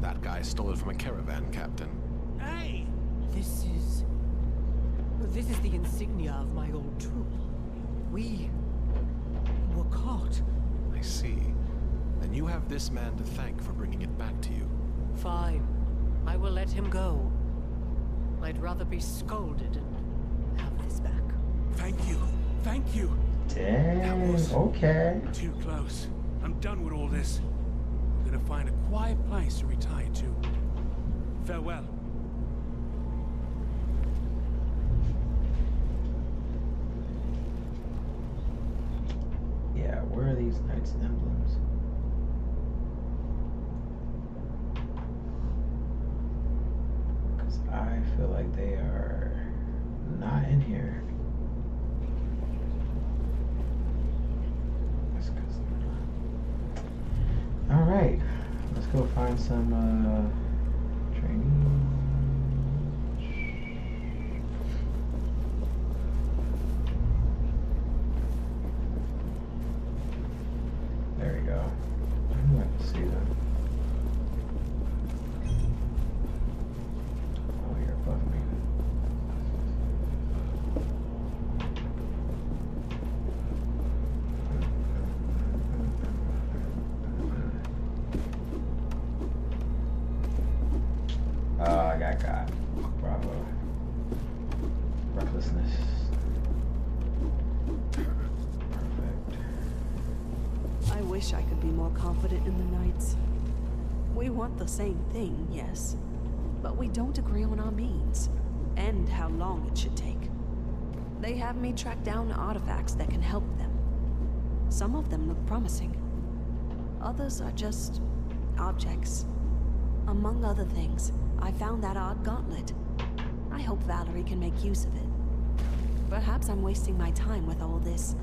that guy stole it from a caravan captain. Hey! This is the insignia of my old troop. We were caught. I see. Then you have this man to thank for bringing it back to you. Fine. I will let him go. I'd rather be scolded and have this back. Thank you. Thank you. Damn, okay. Too close. I'm done with all this. I'm gonna find a quiet place to retire to. Farewell. Yeah, where are these Knights emblems? Because I feel like they are not in here. All right, let's go find some training. There we go. I knew I could see them. Oh, you're above me. I got caught. Bravo. Recklessness. Perfect. I wish I could be more confident in the Knights. We want the same thing, yes, but we don't agree on our means, and how long it should take. They have me track down artifacts that can help them. Some of them look promising. Others are just objects. Among other things, I found that odd gauntlet. I hope Valerie can make use of it. Perhaps I'm wasting my time with all this,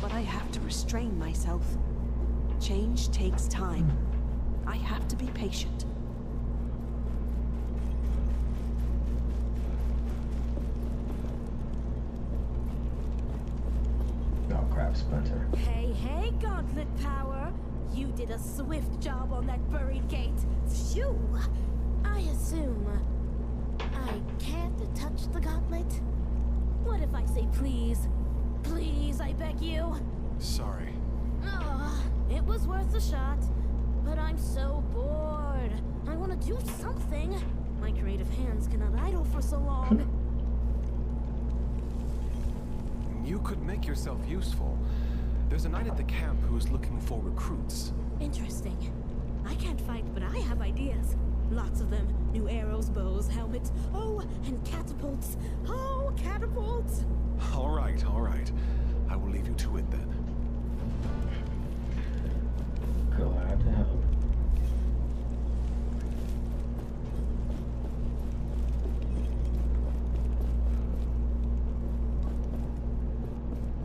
but I have to restrain myself. Change takes time. I have to be patient. Oh crap, Splinter. Hey, hey, Gauntlet Power! You did a swift job on that buried gate. Phew! I assume I can't touch the gauntlet? What if I say please? Please, I beg you? Sorry. It was worth a shot. But I'm so bored. I want to do something. My creative hands cannot idle for so long. You could make yourself useful. There's a knight at the camp who is looking for recruits. Interesting. I can't fight, but I have ideas. Lots of them. New arrows, bows, helmets. Oh, and catapults. Oh, catapults! All right, all right. I will leave you to it then. Glad to help.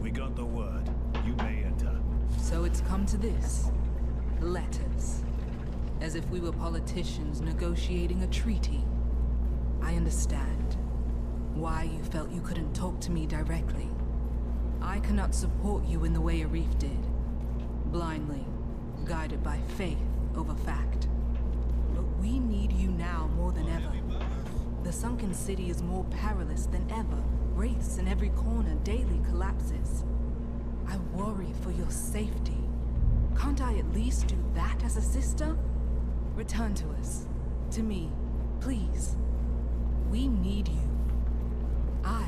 We got the word. You may enter. So it's come to this. Letters. As if we were politicians negotiating a treaty. I understand why you felt you couldn't talk to me directly. I cannot support you in the way Arif did. Blindly, guided by faith over fact. But we need you now more than ever. The sunken city is more perilous than ever. Wraiths in every corner daily collapses. I worry for your safety. Can't I at least do that as a sister? Return to us. To me, please. We need you. I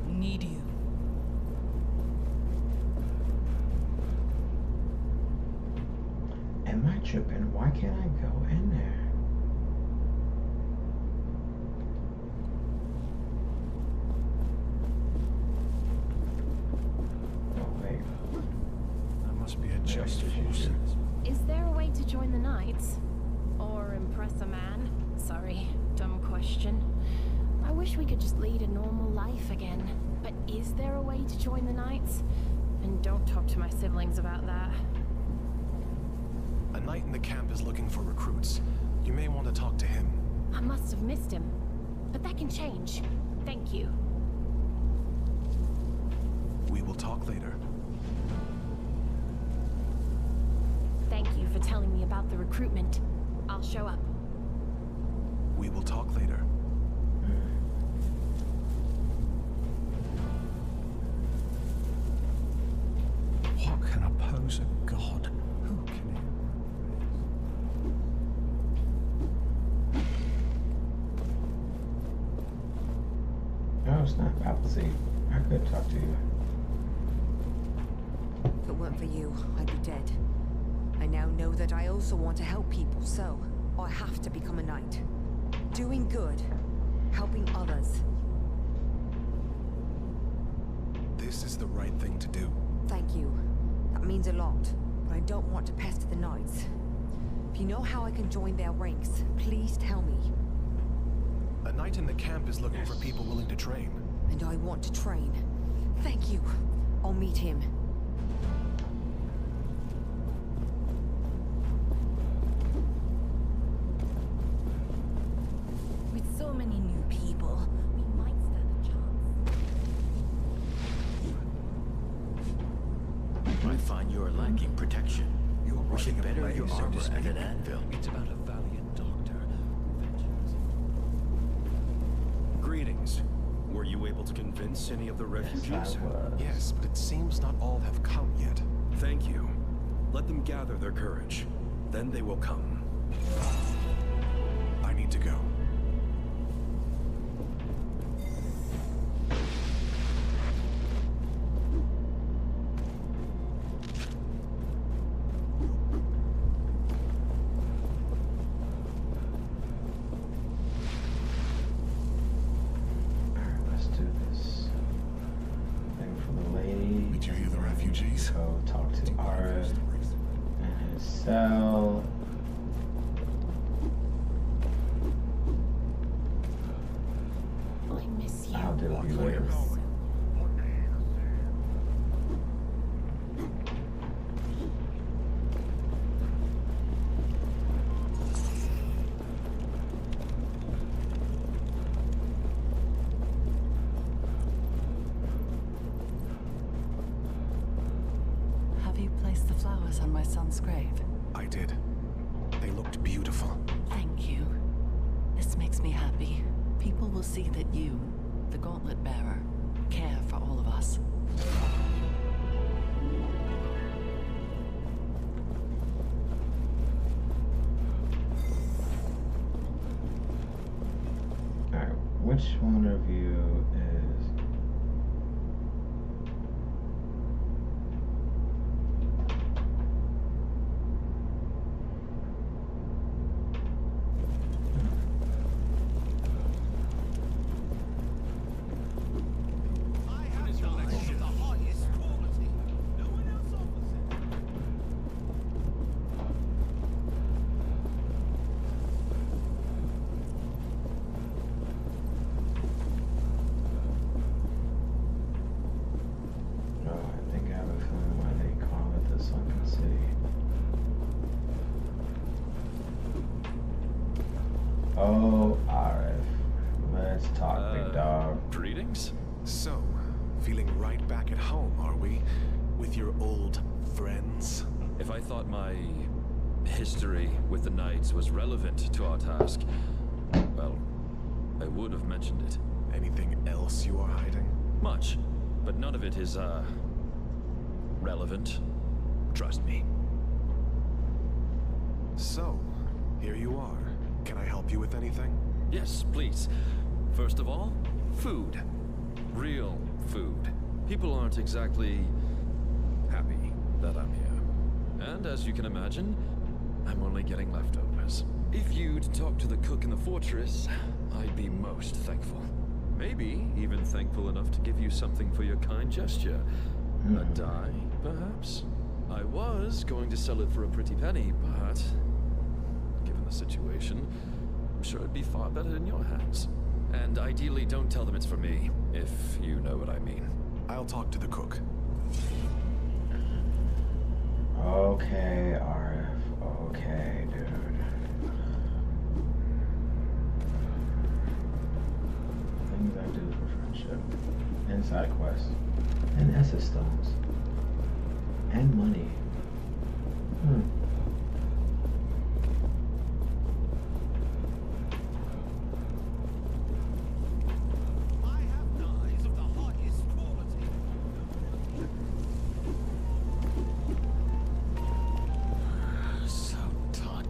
need you. Am I tripping? Why can't I go in there? Oh wait. That must be a just force. Is there a way to join the Knights? Or impress a man? Sorry, dumb question. I wish we could just lead a normal life again. But is there a way to join the Knights? And don't talk to my siblings about that. A knight in the camp is looking for recruits. You may want to talk to him. I must have missed him. But that can change. Thank you. We will talk later. Thank you for telling me about the recruitment. I'll show up. We will talk later. What can oppose a god? Who can Oh snap, Appleseed. I could talk to you. If it weren't for you, I'd be dead. I now know that I also want to help people, so I have to become a knight. Doing good, helping others. This is the right thing to do. Thank you. That means a lot, but I don't want to pester the knights. If you know how I can join their ranks, please tell me. A knight in the camp is looking for people willing to train. And I want to train. Thank you. I'll meet him. With so many new people, we might stand a chance. I find you're lacking protection. We should better your armor at an anvil. It's about a valiant doctor. Greetings. Were you able to convince any of the refugees? Yes, but it seems not all have come yet. Thank you. Let them gather their courage. Then they will come. I need to go. Cell. I miss you. I'll do you later. Have you placed the flowers on my son's grave? I did. They looked beautiful. Thank you. This makes me happy. People will see that you, the Gauntlet Bearer, care for all of us. Alright, which one of you is... Oh, Arif. Let's talk, big dog. Greetings. So, feeling right back at home, are we? With your old friends? If I thought my history with the Knights was relevant to our task, well, I would have mentioned it. Anything else you are hiding? Much, but none of it is, relevant. Trust me. So, here you are. Can I help you with anything? Yes, please. First of all, food. Real food. People aren't exactly happy that I'm here. And as you can imagine, I'm only getting leftovers. If you'd talk to the cook in the fortress, I'd be most thankful. Maybe even thankful enough to give you something for your kind gesture. A dye, perhaps? I was going to sell it for a pretty penny, but given the situation, I'm sure it'd be far better in your hands. And ideally, don't tell them it's for me, if you know what I mean. I'll talk to the cook. Okay, Arif. Okay, dude. Things I do for friendship. And side quests. And Essus stones. And money.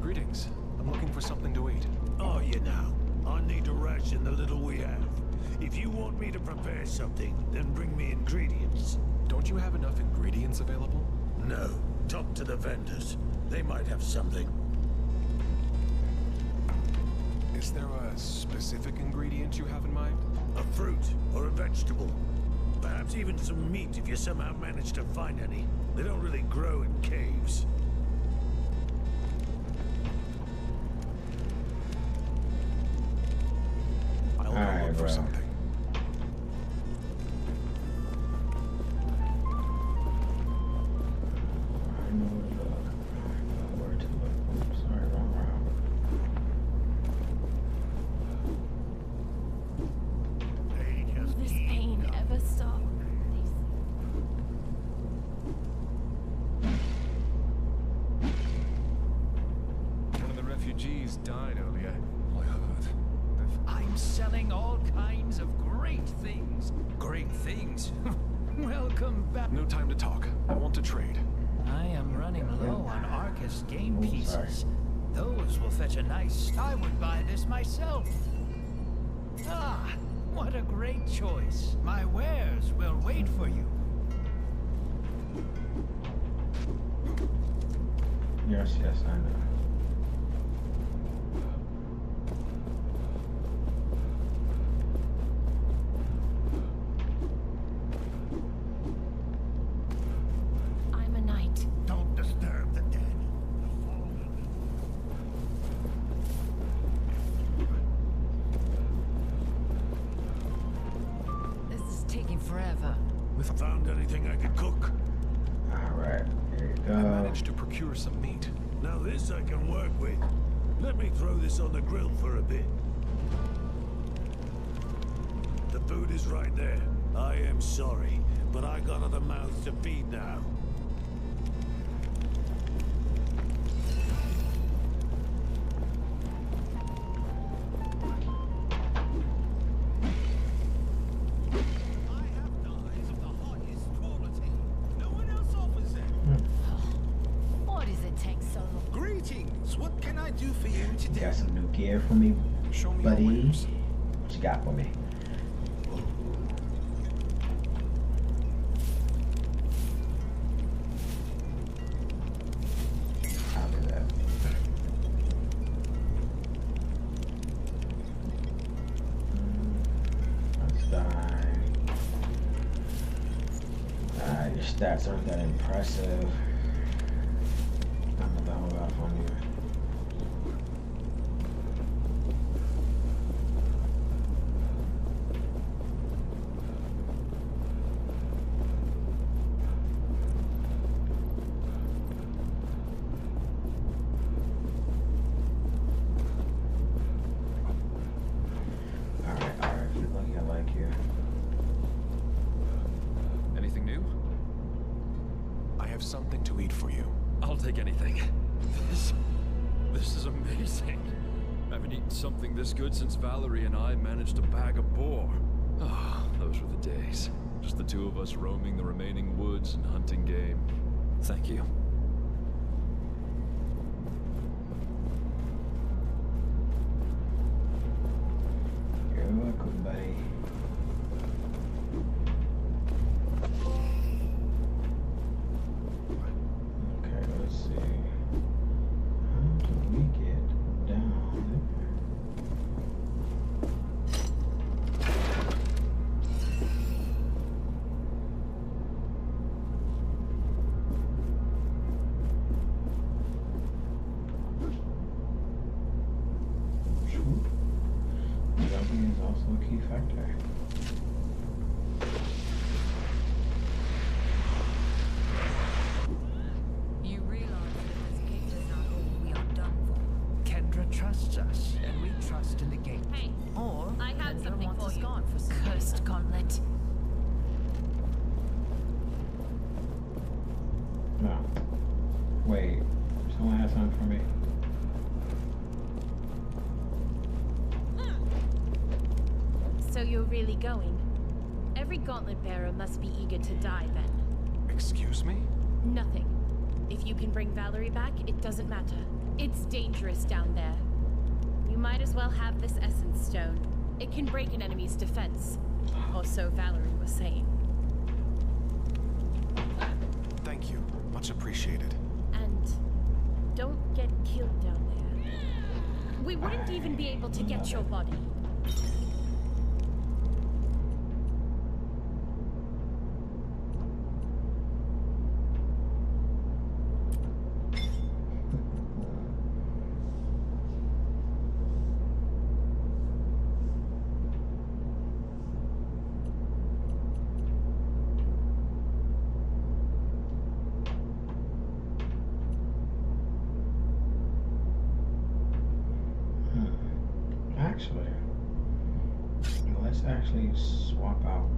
Greetings. I'm looking for something to eat. Are you now? I need to ration the little we have. If you want me to prepare something, then bring me ingredients. Don't you have enough ingredients available? No. Talk to the vendors. They might have something. Is there a specific ingredient you have in mind? A fruit or a vegetable. Perhaps even some meat if you somehow manage to find any. They don't really grow in caves. I'll go look for something. Will this pain ever stop? One of the refugees died earlier. I heard. I'm selling all kinds of great things. Great things? Welcome back. No time to talk. I want to trade. I am running low on Arcus game pieces. Those will fetch a nice... I would buy this myself. Ah, what a great choice. My wares will wait for you. Yes, yes, I know. I'm a knight. Don't disturb the dead. This is taking forever. Found anything I could cook? Alright, here you go. I managed to procure some meat. Now this I can work with. Let me throw this on the grill for a bit. The food is right there. I am sorry, but I got other mouths to feed now. Why does it take so long? Greetings. What can I do for you today? Got some new gear for me, Show me buddy. your wares. What you got for me? Copy that. That's fine. Your stats aren't that impressive. I'm gonna hold off on you. Alright, keep looking, I like you. Anything new? I have something to eat for you. I'll take anything. This is amazing. I haven't eaten something this good since Valerie and I managed to bag a boar. Ah, those were the days. Just the two of us roaming the remaining woods and hunting game. Thank you. You're welcome, buddy. Okay, let's see. How do we get down there? Swoop. Jumping is also a key factor. You realize that this gate is not all we are done for. Kendra trusts us, and we trust in the gate. Hey, Or I have Kendra something wants for us you. gone for some Cursed reason. gauntlet. No. Wait. Someone has something for me. So you're really going? Every gauntlet bearer must be eager to die then. Excuse me? Nothing. If you can bring Valerie back, it doesn't matter. It's dangerous down there. You might as well have this essence stone. It can break an enemy's defense. Or so Valerie was saying. Thank you. Much appreciated. And don't get killed down there. We wouldn't even be able to get your body. Let's actually swap out.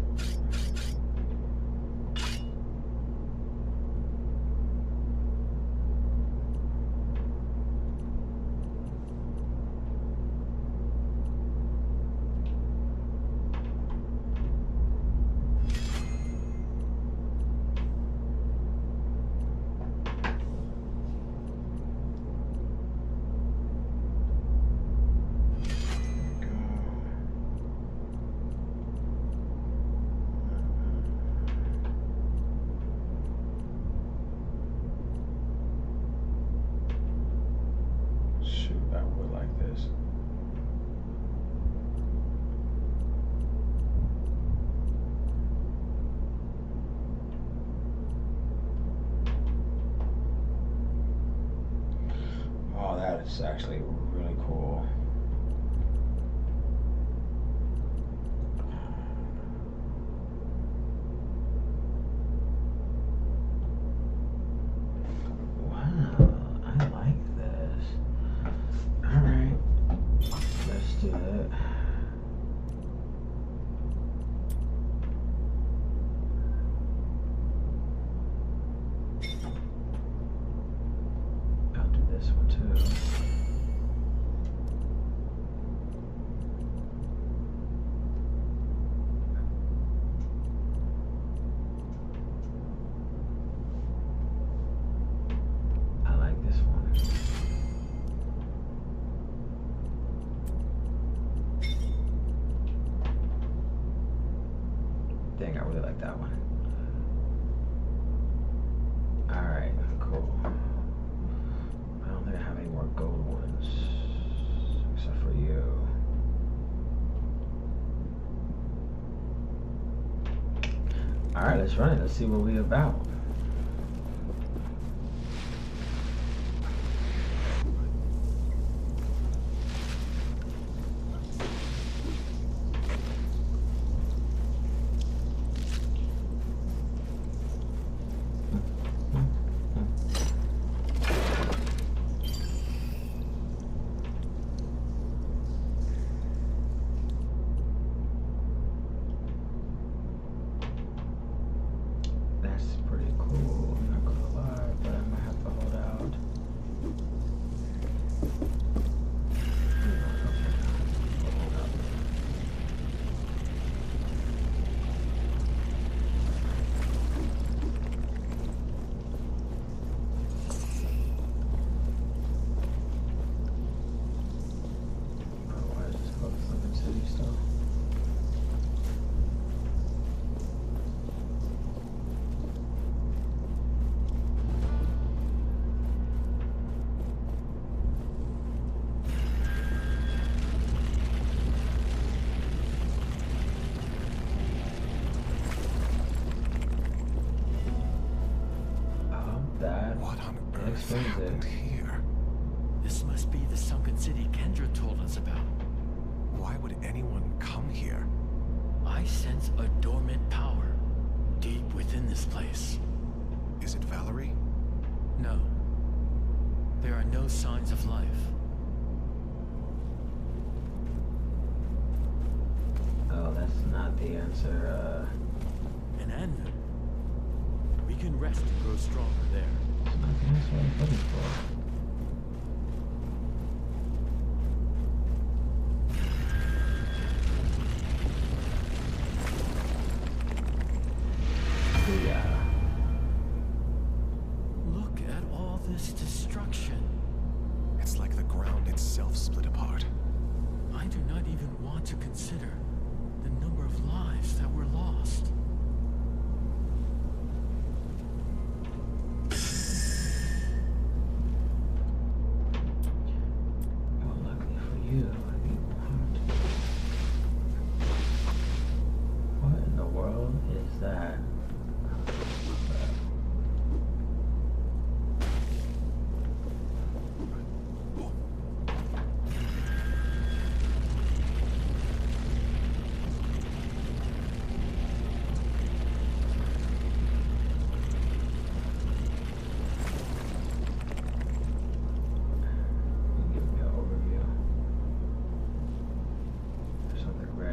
It's actually really cool. Wow, I like this. All right, let's do it. I'll do this one too. Dang, I really like that one. Alright, cool. I don't think I have any more gold ones. Except for you. Alright, let's run it. Let's see what we're about. Here. This must be the sunken city Kendra told us about. Why would anyone come here? I sense a dormant power deep within this place. Is it Valerie? No. There are no signs of life. Oh, that's not the answer. An anvil. We can rest and grow stronger there. That's not the answer I'm looking for. Look at all this destruction. It's like the ground itself split apart. I do not even want to consider the number of lives that?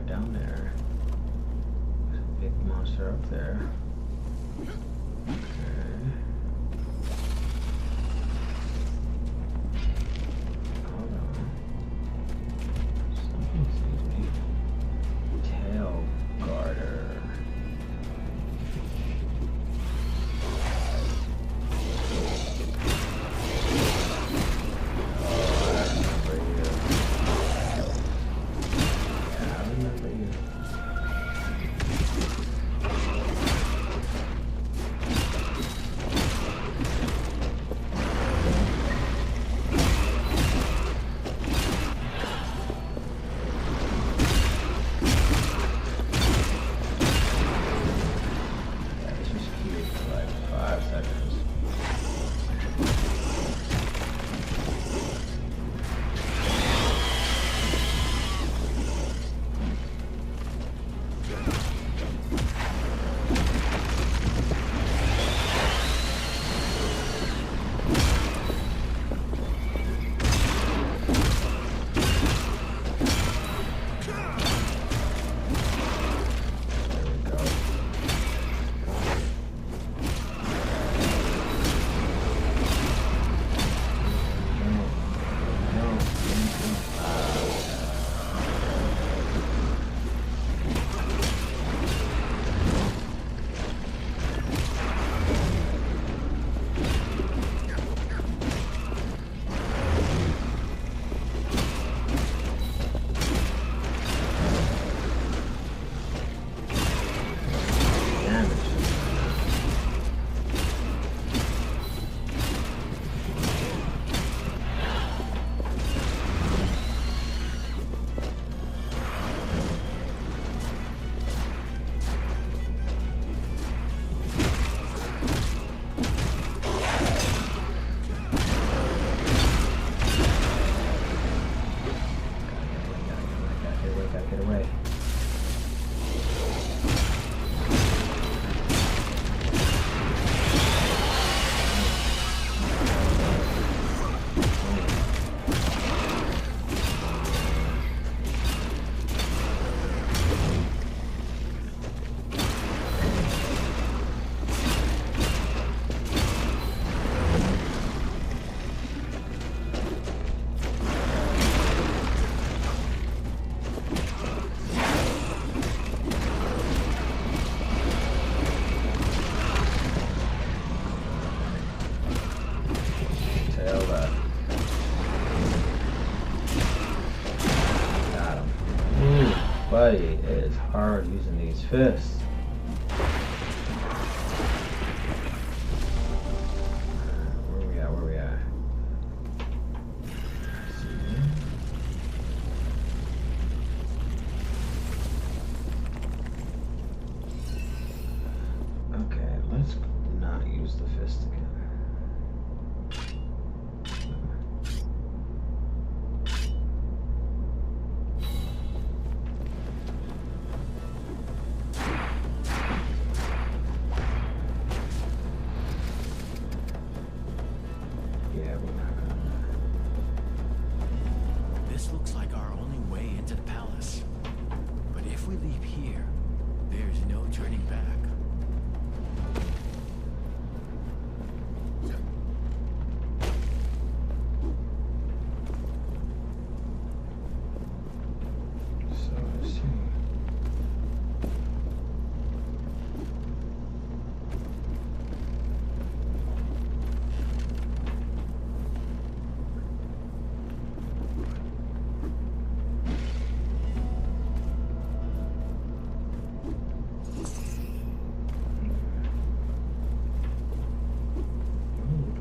Down there. There's a big monster up there. Okay. Hold on. Something sees me. Tail garter. Buddy, it is hard using these fists. Where we at? Where we at? Okay, let's not use the fist again. This looks like our only way into the palace. But if we leave here, there's no turning back. So let's see.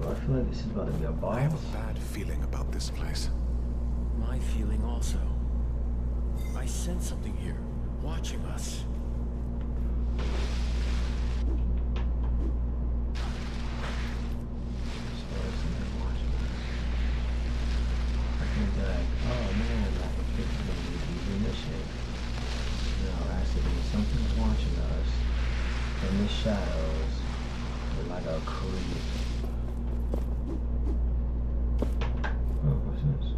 I feel like this is about to be a boss. I have a bad feeling about this place. My feeling also. I sense something here, watching us. in the shadows. Like a creep. Oh, what's this?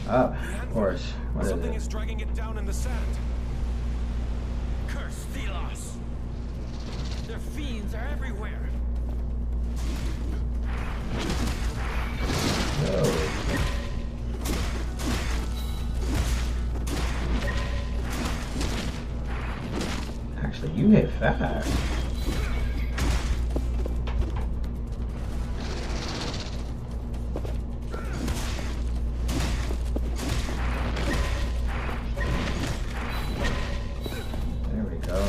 Up, of course. What is Something it? is dragging it down in the sand. Curse Thelos! Their fiends are everywhere. No. Actually, you hit fast. There we go.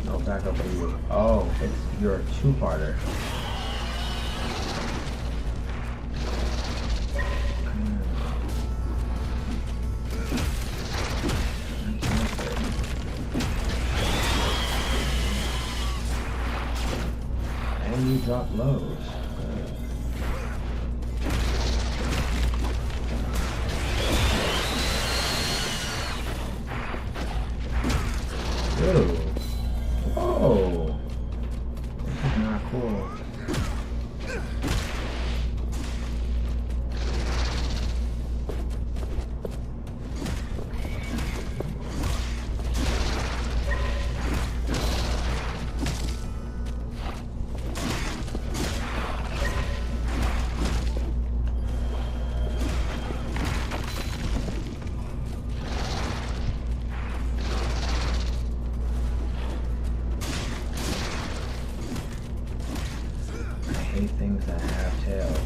No backup for you. Oh, you're a two-parter. And you drop lows. Ew. Whoa. This is not cool. Things that have tails.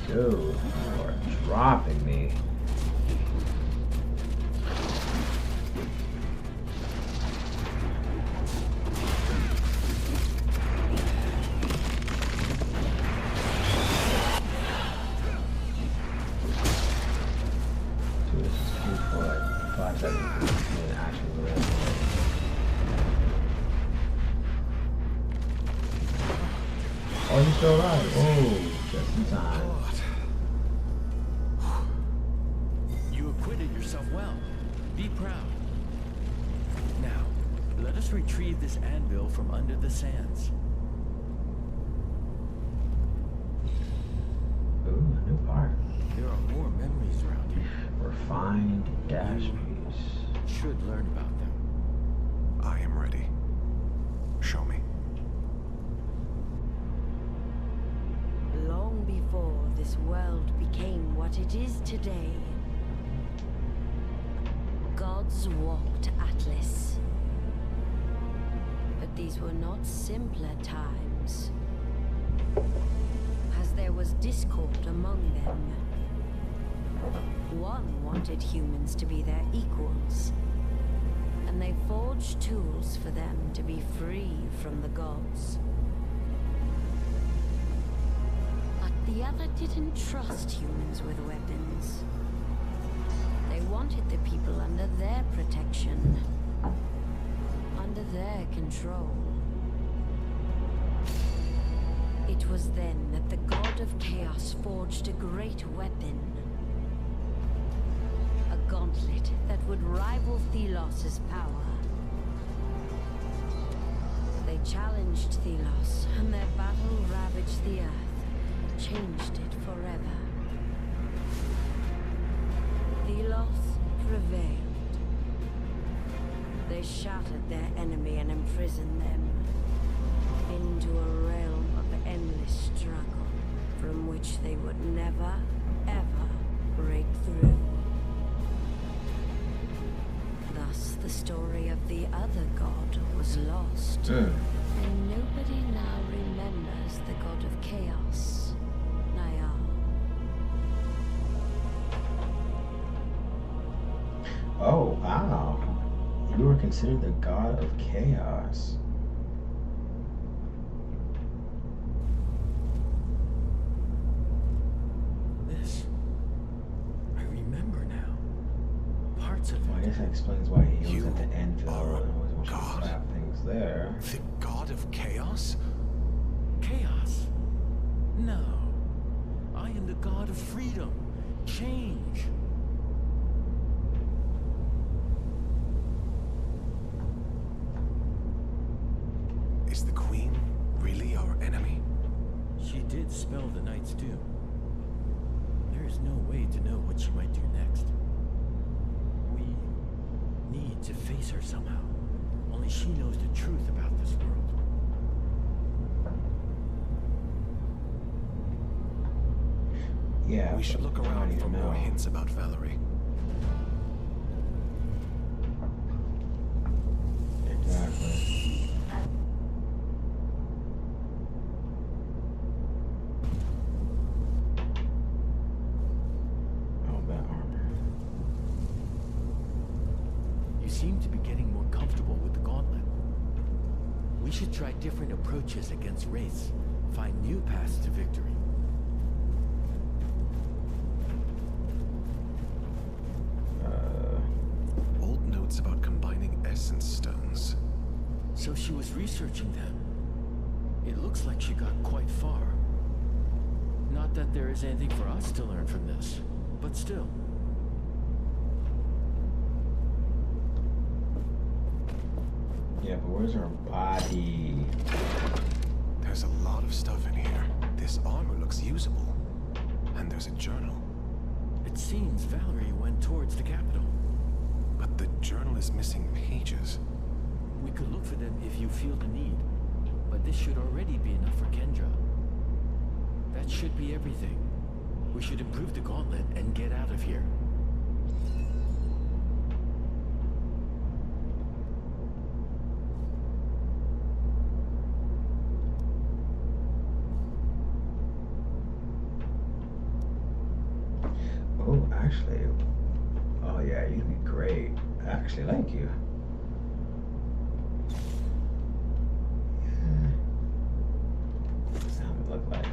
Dude, you are dropping me. Dude, this is cute for like 5 seconds. And actually really. Oh, you're still alive. Oh, just in time. You acquitted yourself well. Be proud. Now, let us retrieve this anvil from under the sands. Ooh, a new part. There are more memories around here. Refined dash piece. Should learn about them. I am ready. Show me. Long before this world became what it is today, gods walked Atlas. But these were not simpler times, as there was discord among them. One wanted humans to be their equals, and they forged tools for them to be free from the gods. The other didn't trust humans with weapons. They wanted the people under their protection, under their control. It was then that the god of chaos forged a great weapon. A gauntlet that would rival Thelos' power. They challenged Thelos, and their battle ravaged the earth. Changed it forever. Thelos prevailed. They shattered their enemy and imprisoned them into a realm of endless struggle from which they would never, ever break through. Thus, the story of the other god was lost, and nobody now remembers the god of chaos. Oh, wow. You were considered the god of chaos. This. I remember now. Parts of Well, I guess that explains why he was at the anvil and always wanted to The god of chaos? Chaos? No. I am the god of freedom, change. Is the queen really our enemy? She did spell the Knight's doom. There is no way to know what she might do next. We need to face her somehow. Only she knows the truth about this world. Yeah, we should look around for more hints about Valerie. Exactly. Oh, that armor. You seem to be getting more comfortable with the gauntlet. We should try different approaches against wraiths. Find new paths to victory. Old notes about combining essence stones. So she was researching them. It looks like she got quite far. Not that there is anything for us to learn from this, but still. Yeah, but where's her body? There's a lot of stuff in here. This armor looks usable. And there's a journal. It seems Valerie went towards the capital. But the journal is missing pages. We could look for them if you feel the need. But this should already be enough for Kendra. That should be everything. We should improve the gauntlet and get out of here. Oh, actually, oh yeah, you'd be great. I actually like you. Yeah. What's that look like?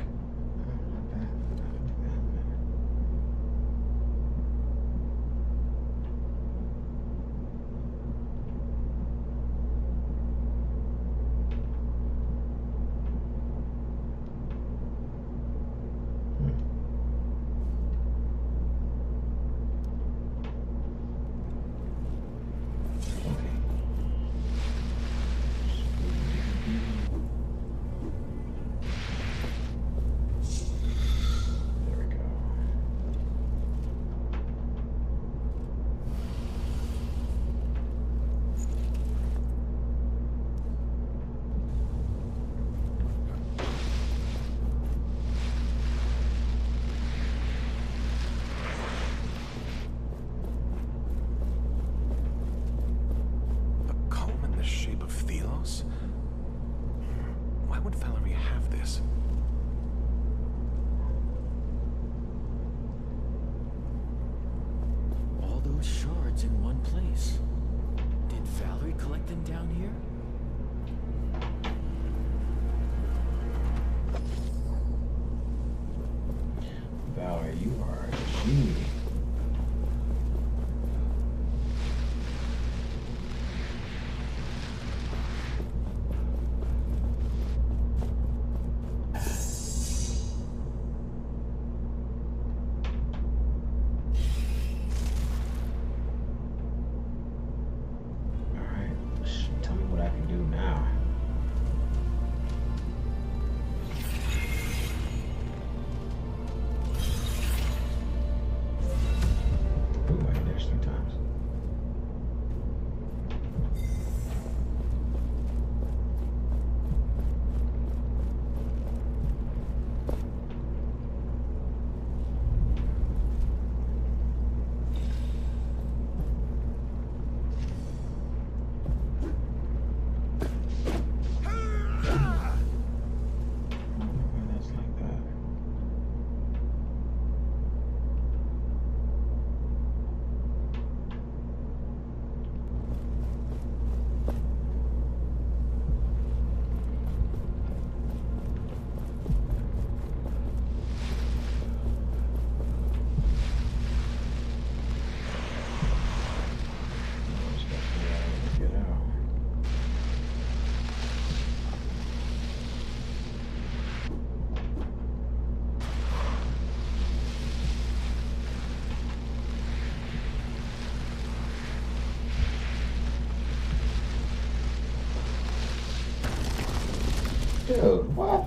Dude, what?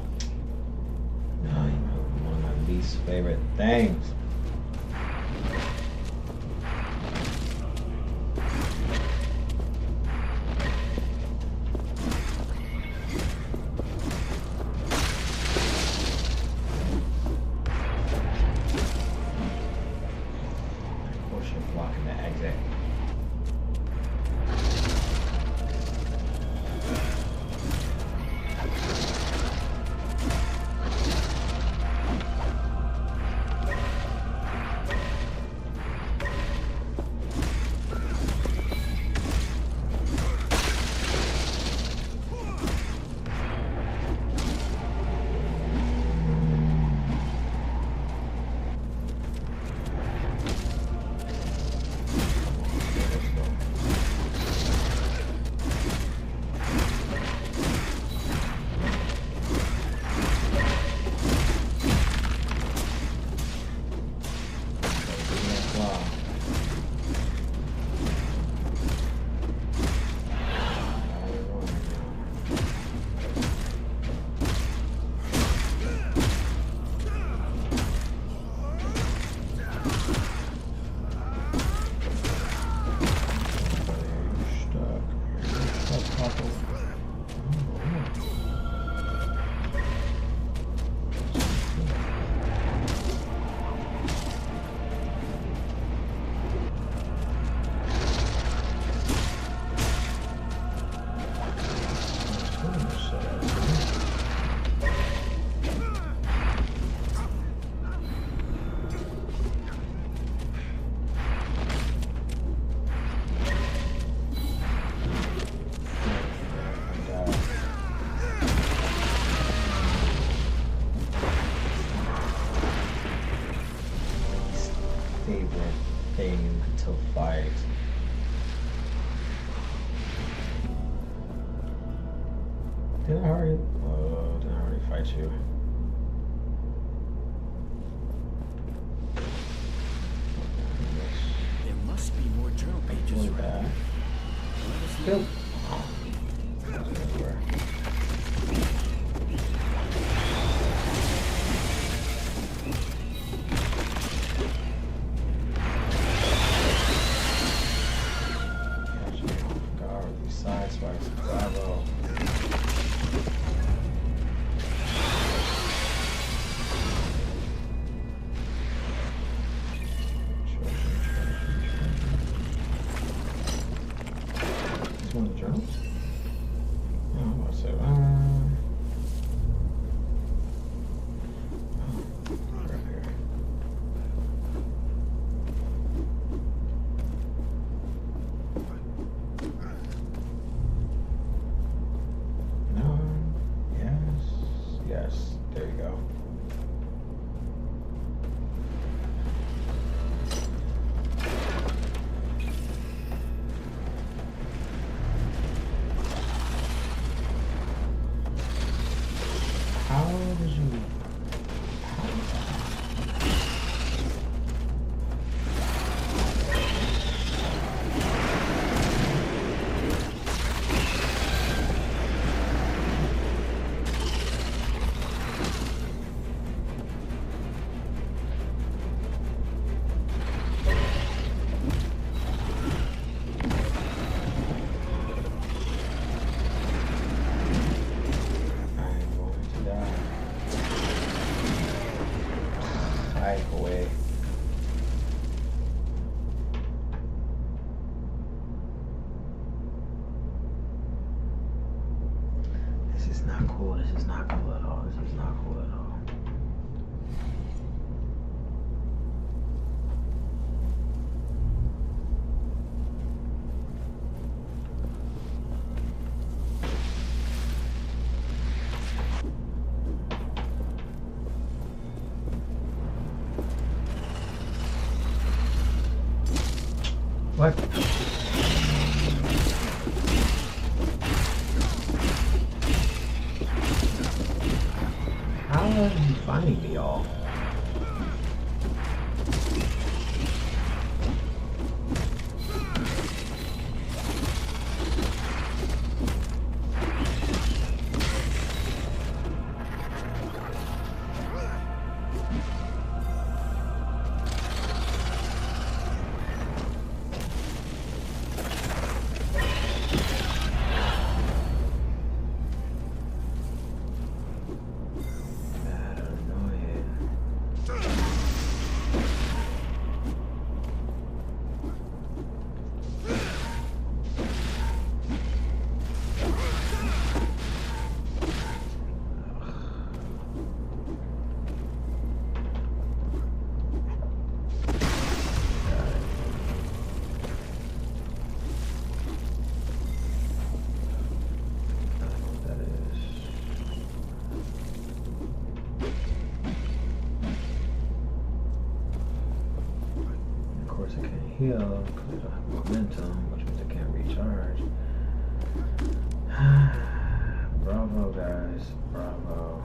No, one of my least favorite things. Blocking the exit. Thing to fight. Did I already? Oh, did I already fight you? There must be more journal pages around. Let us know. One of the journals? Oh, I'm about to say, right here. No, yes, there you go. How did you... away. This is not cool. This is not cool at all. This is not cool at all. What? How are you finding me all? heal because I don't have momentum, which means I can't recharge. Bravo, guys. Bravo.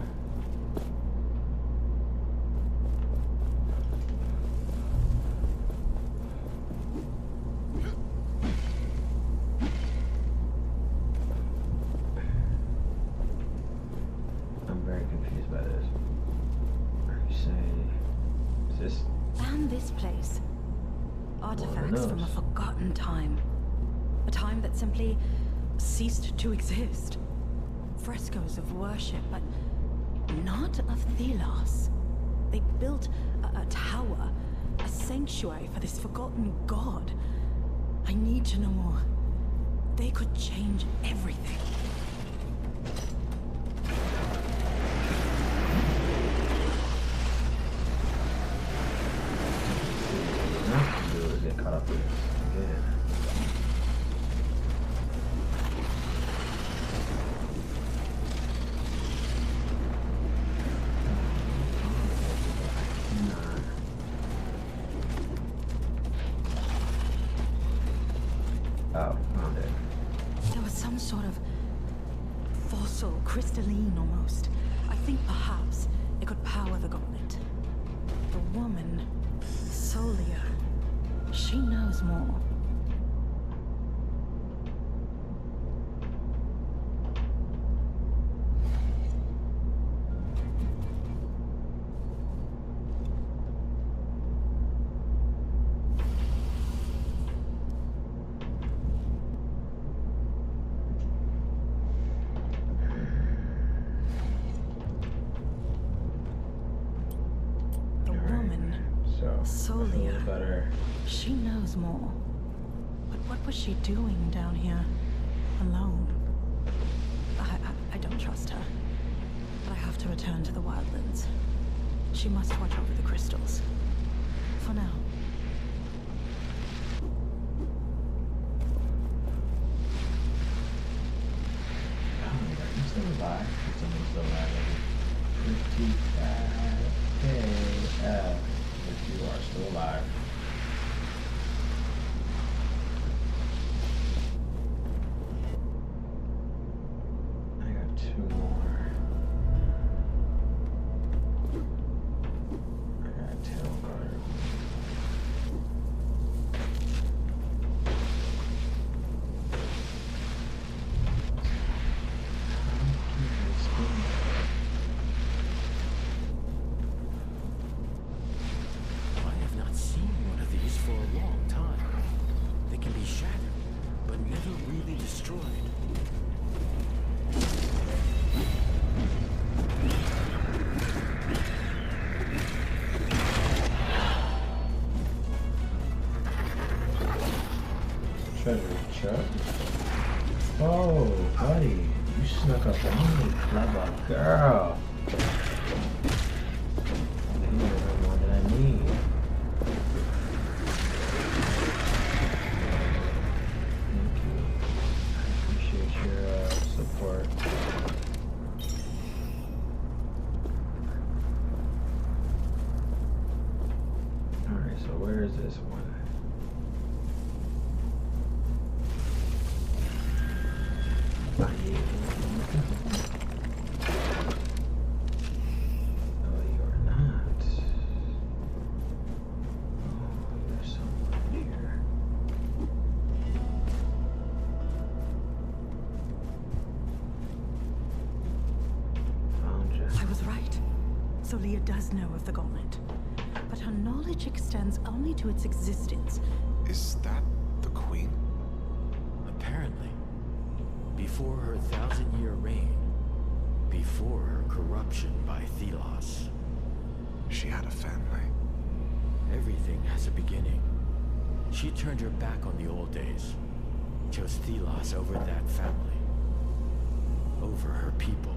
I'm very confused by this. Are you saying... Is this... And this place. Artifacts from a forgotten time. A time that simply ceased to exist. Frescoes of worship, but not of Thelos. They built a tower, a sanctuary for this forgotten god. I need to know more. They could change everything. Caught up with this again. Oh, found it. There was some sort of fossil, crystalline almost. I think perhaps it could power the gauntlet. The woman, Solia. She knows more. The woman, Solia. She knows more. But what was she doing down here? Alone? I don't trust her. But I have to return to the Wildlands. She must watch over the crystals. For now. I'm still alive. Someone's still alive. 55K. If you are still alive. Two more. I got a tail guard. I have not seen one of these for a long time. They can be shattered, but never really destroyed. Treasure chest. Oh, buddy, you snuck up on me, clever girl. You know the one that I need. Thank you. I appreciate your support. Alright, so where is this one? Solia does know of the gauntlet, but her knowledge extends only to its existence. Is that the Queen? Apparently. Before her 1,000-year reign. Before her corruption by Thelos. She had a family. Everything has a beginning. She turned her back on the old days. Chose Thelos over that family. Over her people.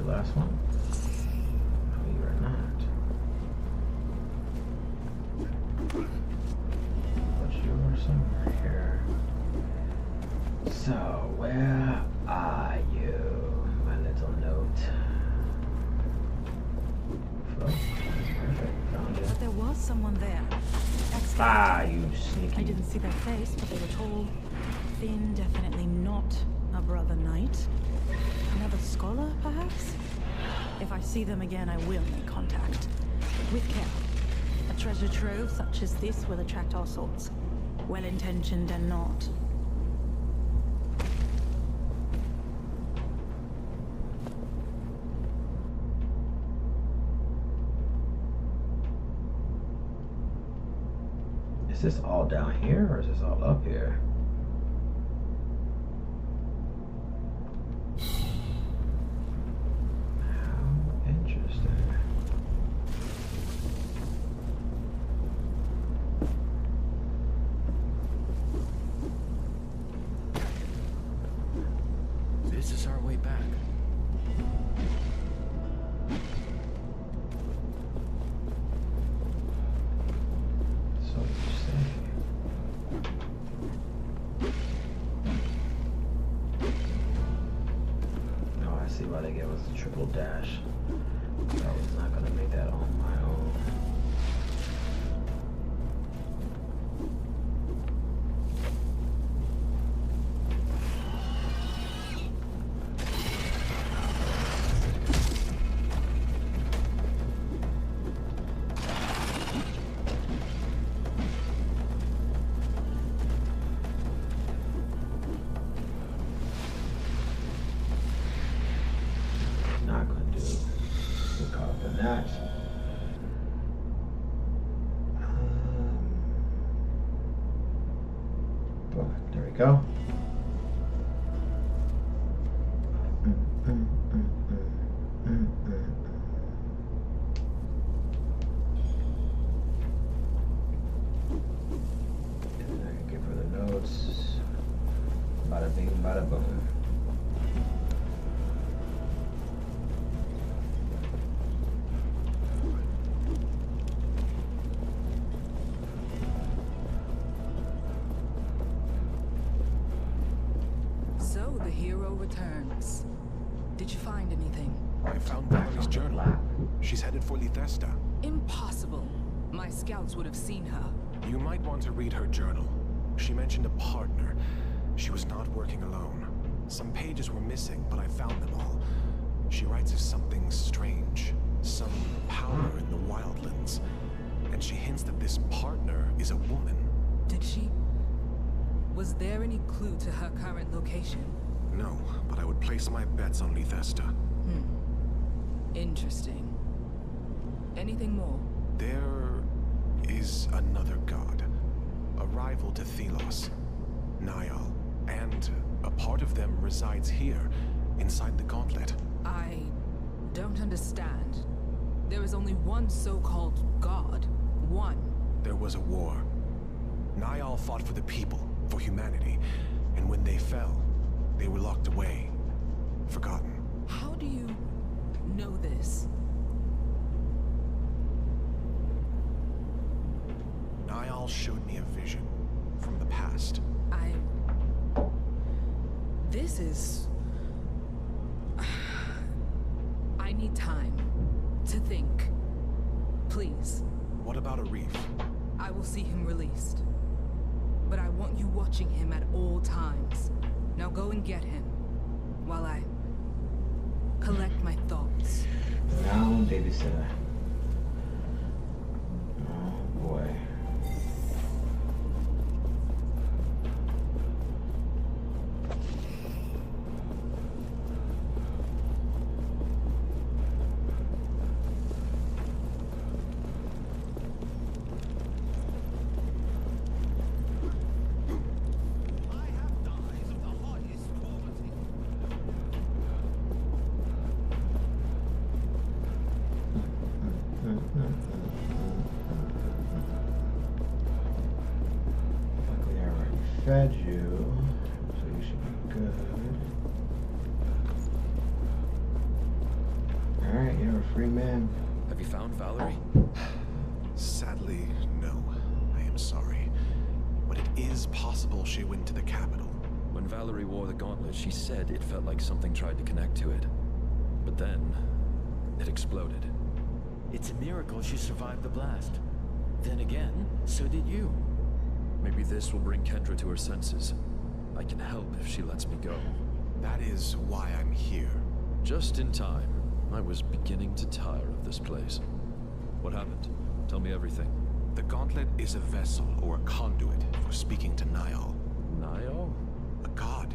Last one. But you were somewhere here. So, where are you, my little note? Oh, perfect. Found you. But there was someone there. You sneaky. I didn't see their face, but they were tall, thin, definitely not a brother knight. Another scholar, perhaps? If I see them again, I will make contact. With care. A treasure trove such as this will attract all sorts. Well-intentioned and not. Is this all down here or is this all up here? How interesting. This is our way back. So you say. Oh, I see why they gave us a triple dash. I was not gonna make that on my own. Not gonna do the cop than that. But there we go. And I can give her the notes. Bada bing, bada boom. So the hero returns. Did you find anything? I found Valerie's journal. She's headed for Lithesta. Impossible. My scouts would have seen her. You might want to read her journal. She mentioned a partner. She was not working alone. Some pages were missing, but I found them all. She writes of something strange, some power in the wildlands. And she hints that this partner is a woman. Did she? Was there any clue to her current location? No, but I would place my bets on Lithesta. Interesting. Anything more? There is another god, a rival to Thelos, Niall, and a part of them resides here, inside the gauntlet. I don't understand. There is only one so-called god. One. There was a war. Niall fought for the people, for humanity, and when they fell, they were locked away, forgotten. How do you know this? Niall showed me a vision from the past. This is... I need time to think. Please. What about a reef? I will see him released. But I want you watching him at all times. Now go and get him, while I collect my thoughts. Now, babysitter. Oh boy. Luckily, I already fed you, so you should be good. Alright, you're a free man. Have you found Valerie? Sadly, no. is possible she went to the capital. When Valerie wore the gauntlet, she said it felt like something tried to connect to it. But then, it exploded. It's a miracle she survived the blast. Then again, so did you. Maybe this will bring Kendra to her senses. I can help if she lets me go. That is why I'm here. Just in time. I was beginning to tire of this place. What happened? Tell me everything. The gauntlet is a vessel or a conduit for speaking to Niall. Niall? A god.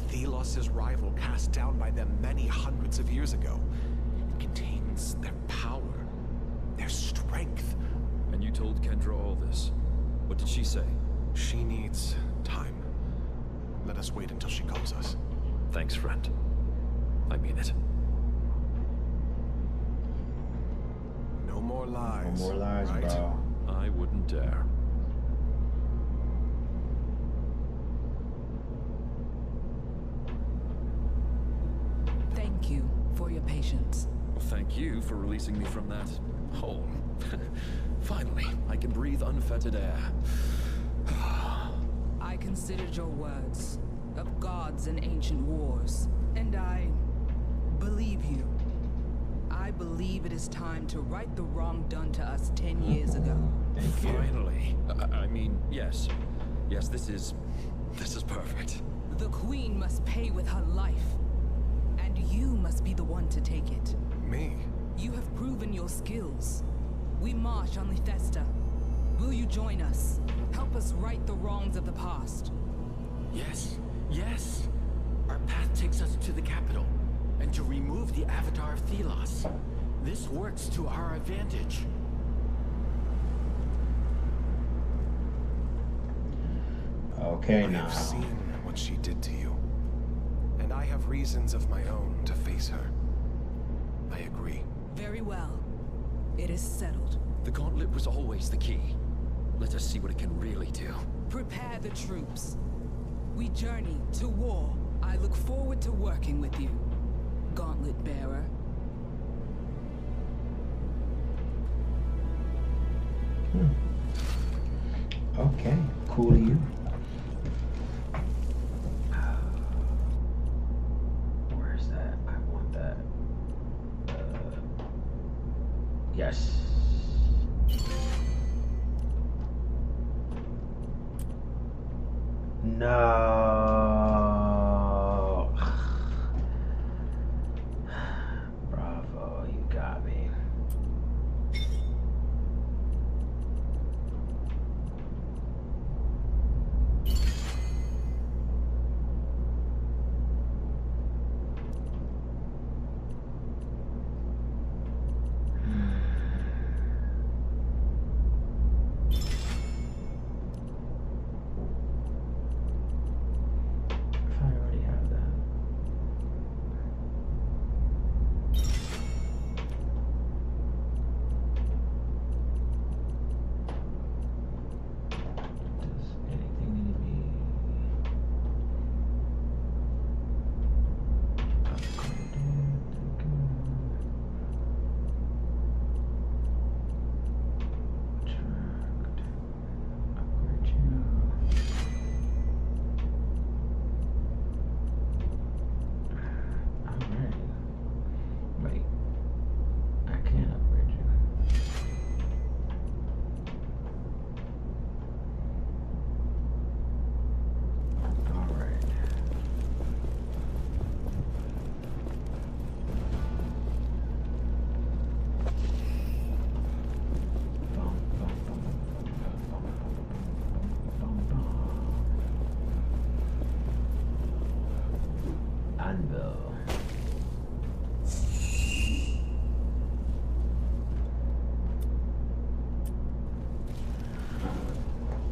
Thelos' rival, cast down by them many hundreds of years ago. It contains their power, their strength. And you told Kendra all this. What did she say? She needs time. Let us wait until she calls us. Thanks, friend. I mean it. No more lies. No more lies, right? bro. I wouldn't dare. Thank you for your patience. Well, thank you for releasing me from that hole. Finally, I can breathe unfettered air. I considered your words of gods and ancient wars, and I believe you. I believe it is time to right the wrong done to us 10 years ago. Finally. I mean, yes. Yes, this is perfect. The Queen must pay with her life, and you must be the one to take it. Me? You have proven your skills. We march on Lethesta. Will you join us? Help us right the wrongs of the past. Yes, yes. Our path takes us to the capital, and to remove the Avatar of Thelos. This works to our advantage. Okay, I now. have seen what she did to you, and I have reasons of my own to face her. I agree. Very well. It is settled. The gauntlet was always the key. Let us see what it can really do. Prepare the troops. We journey to war. I look forward to working with you, Gauntlet Bearer. Okay, cool to you. Where's that? I want that. Yes. No. Bravo, you got me.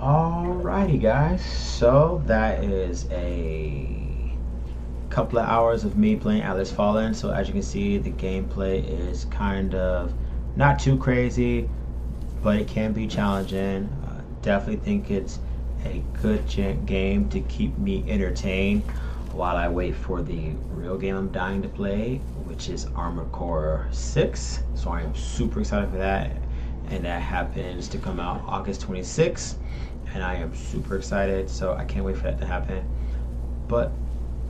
Alrighty guys, so that is a couple of hours of me playing Atlas Fallen. So as you can see, the gameplay is kind of not too crazy, but it can be challenging. Definitely think it's a good game to keep me entertained while I wait for the real game I'm dying to play, which is Armored Core 6. So I am super excited for that, and that happens to come out August 26th. and I am super excited, so I can't wait for that to happen. But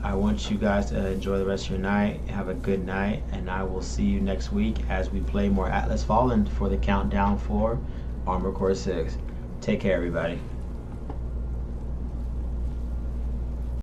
I want you guys to enjoy the rest of your night. Have a good night, and I will see you next week as we play more Atlas Fallen for the countdown for Armored Core 6. Take care, everybody.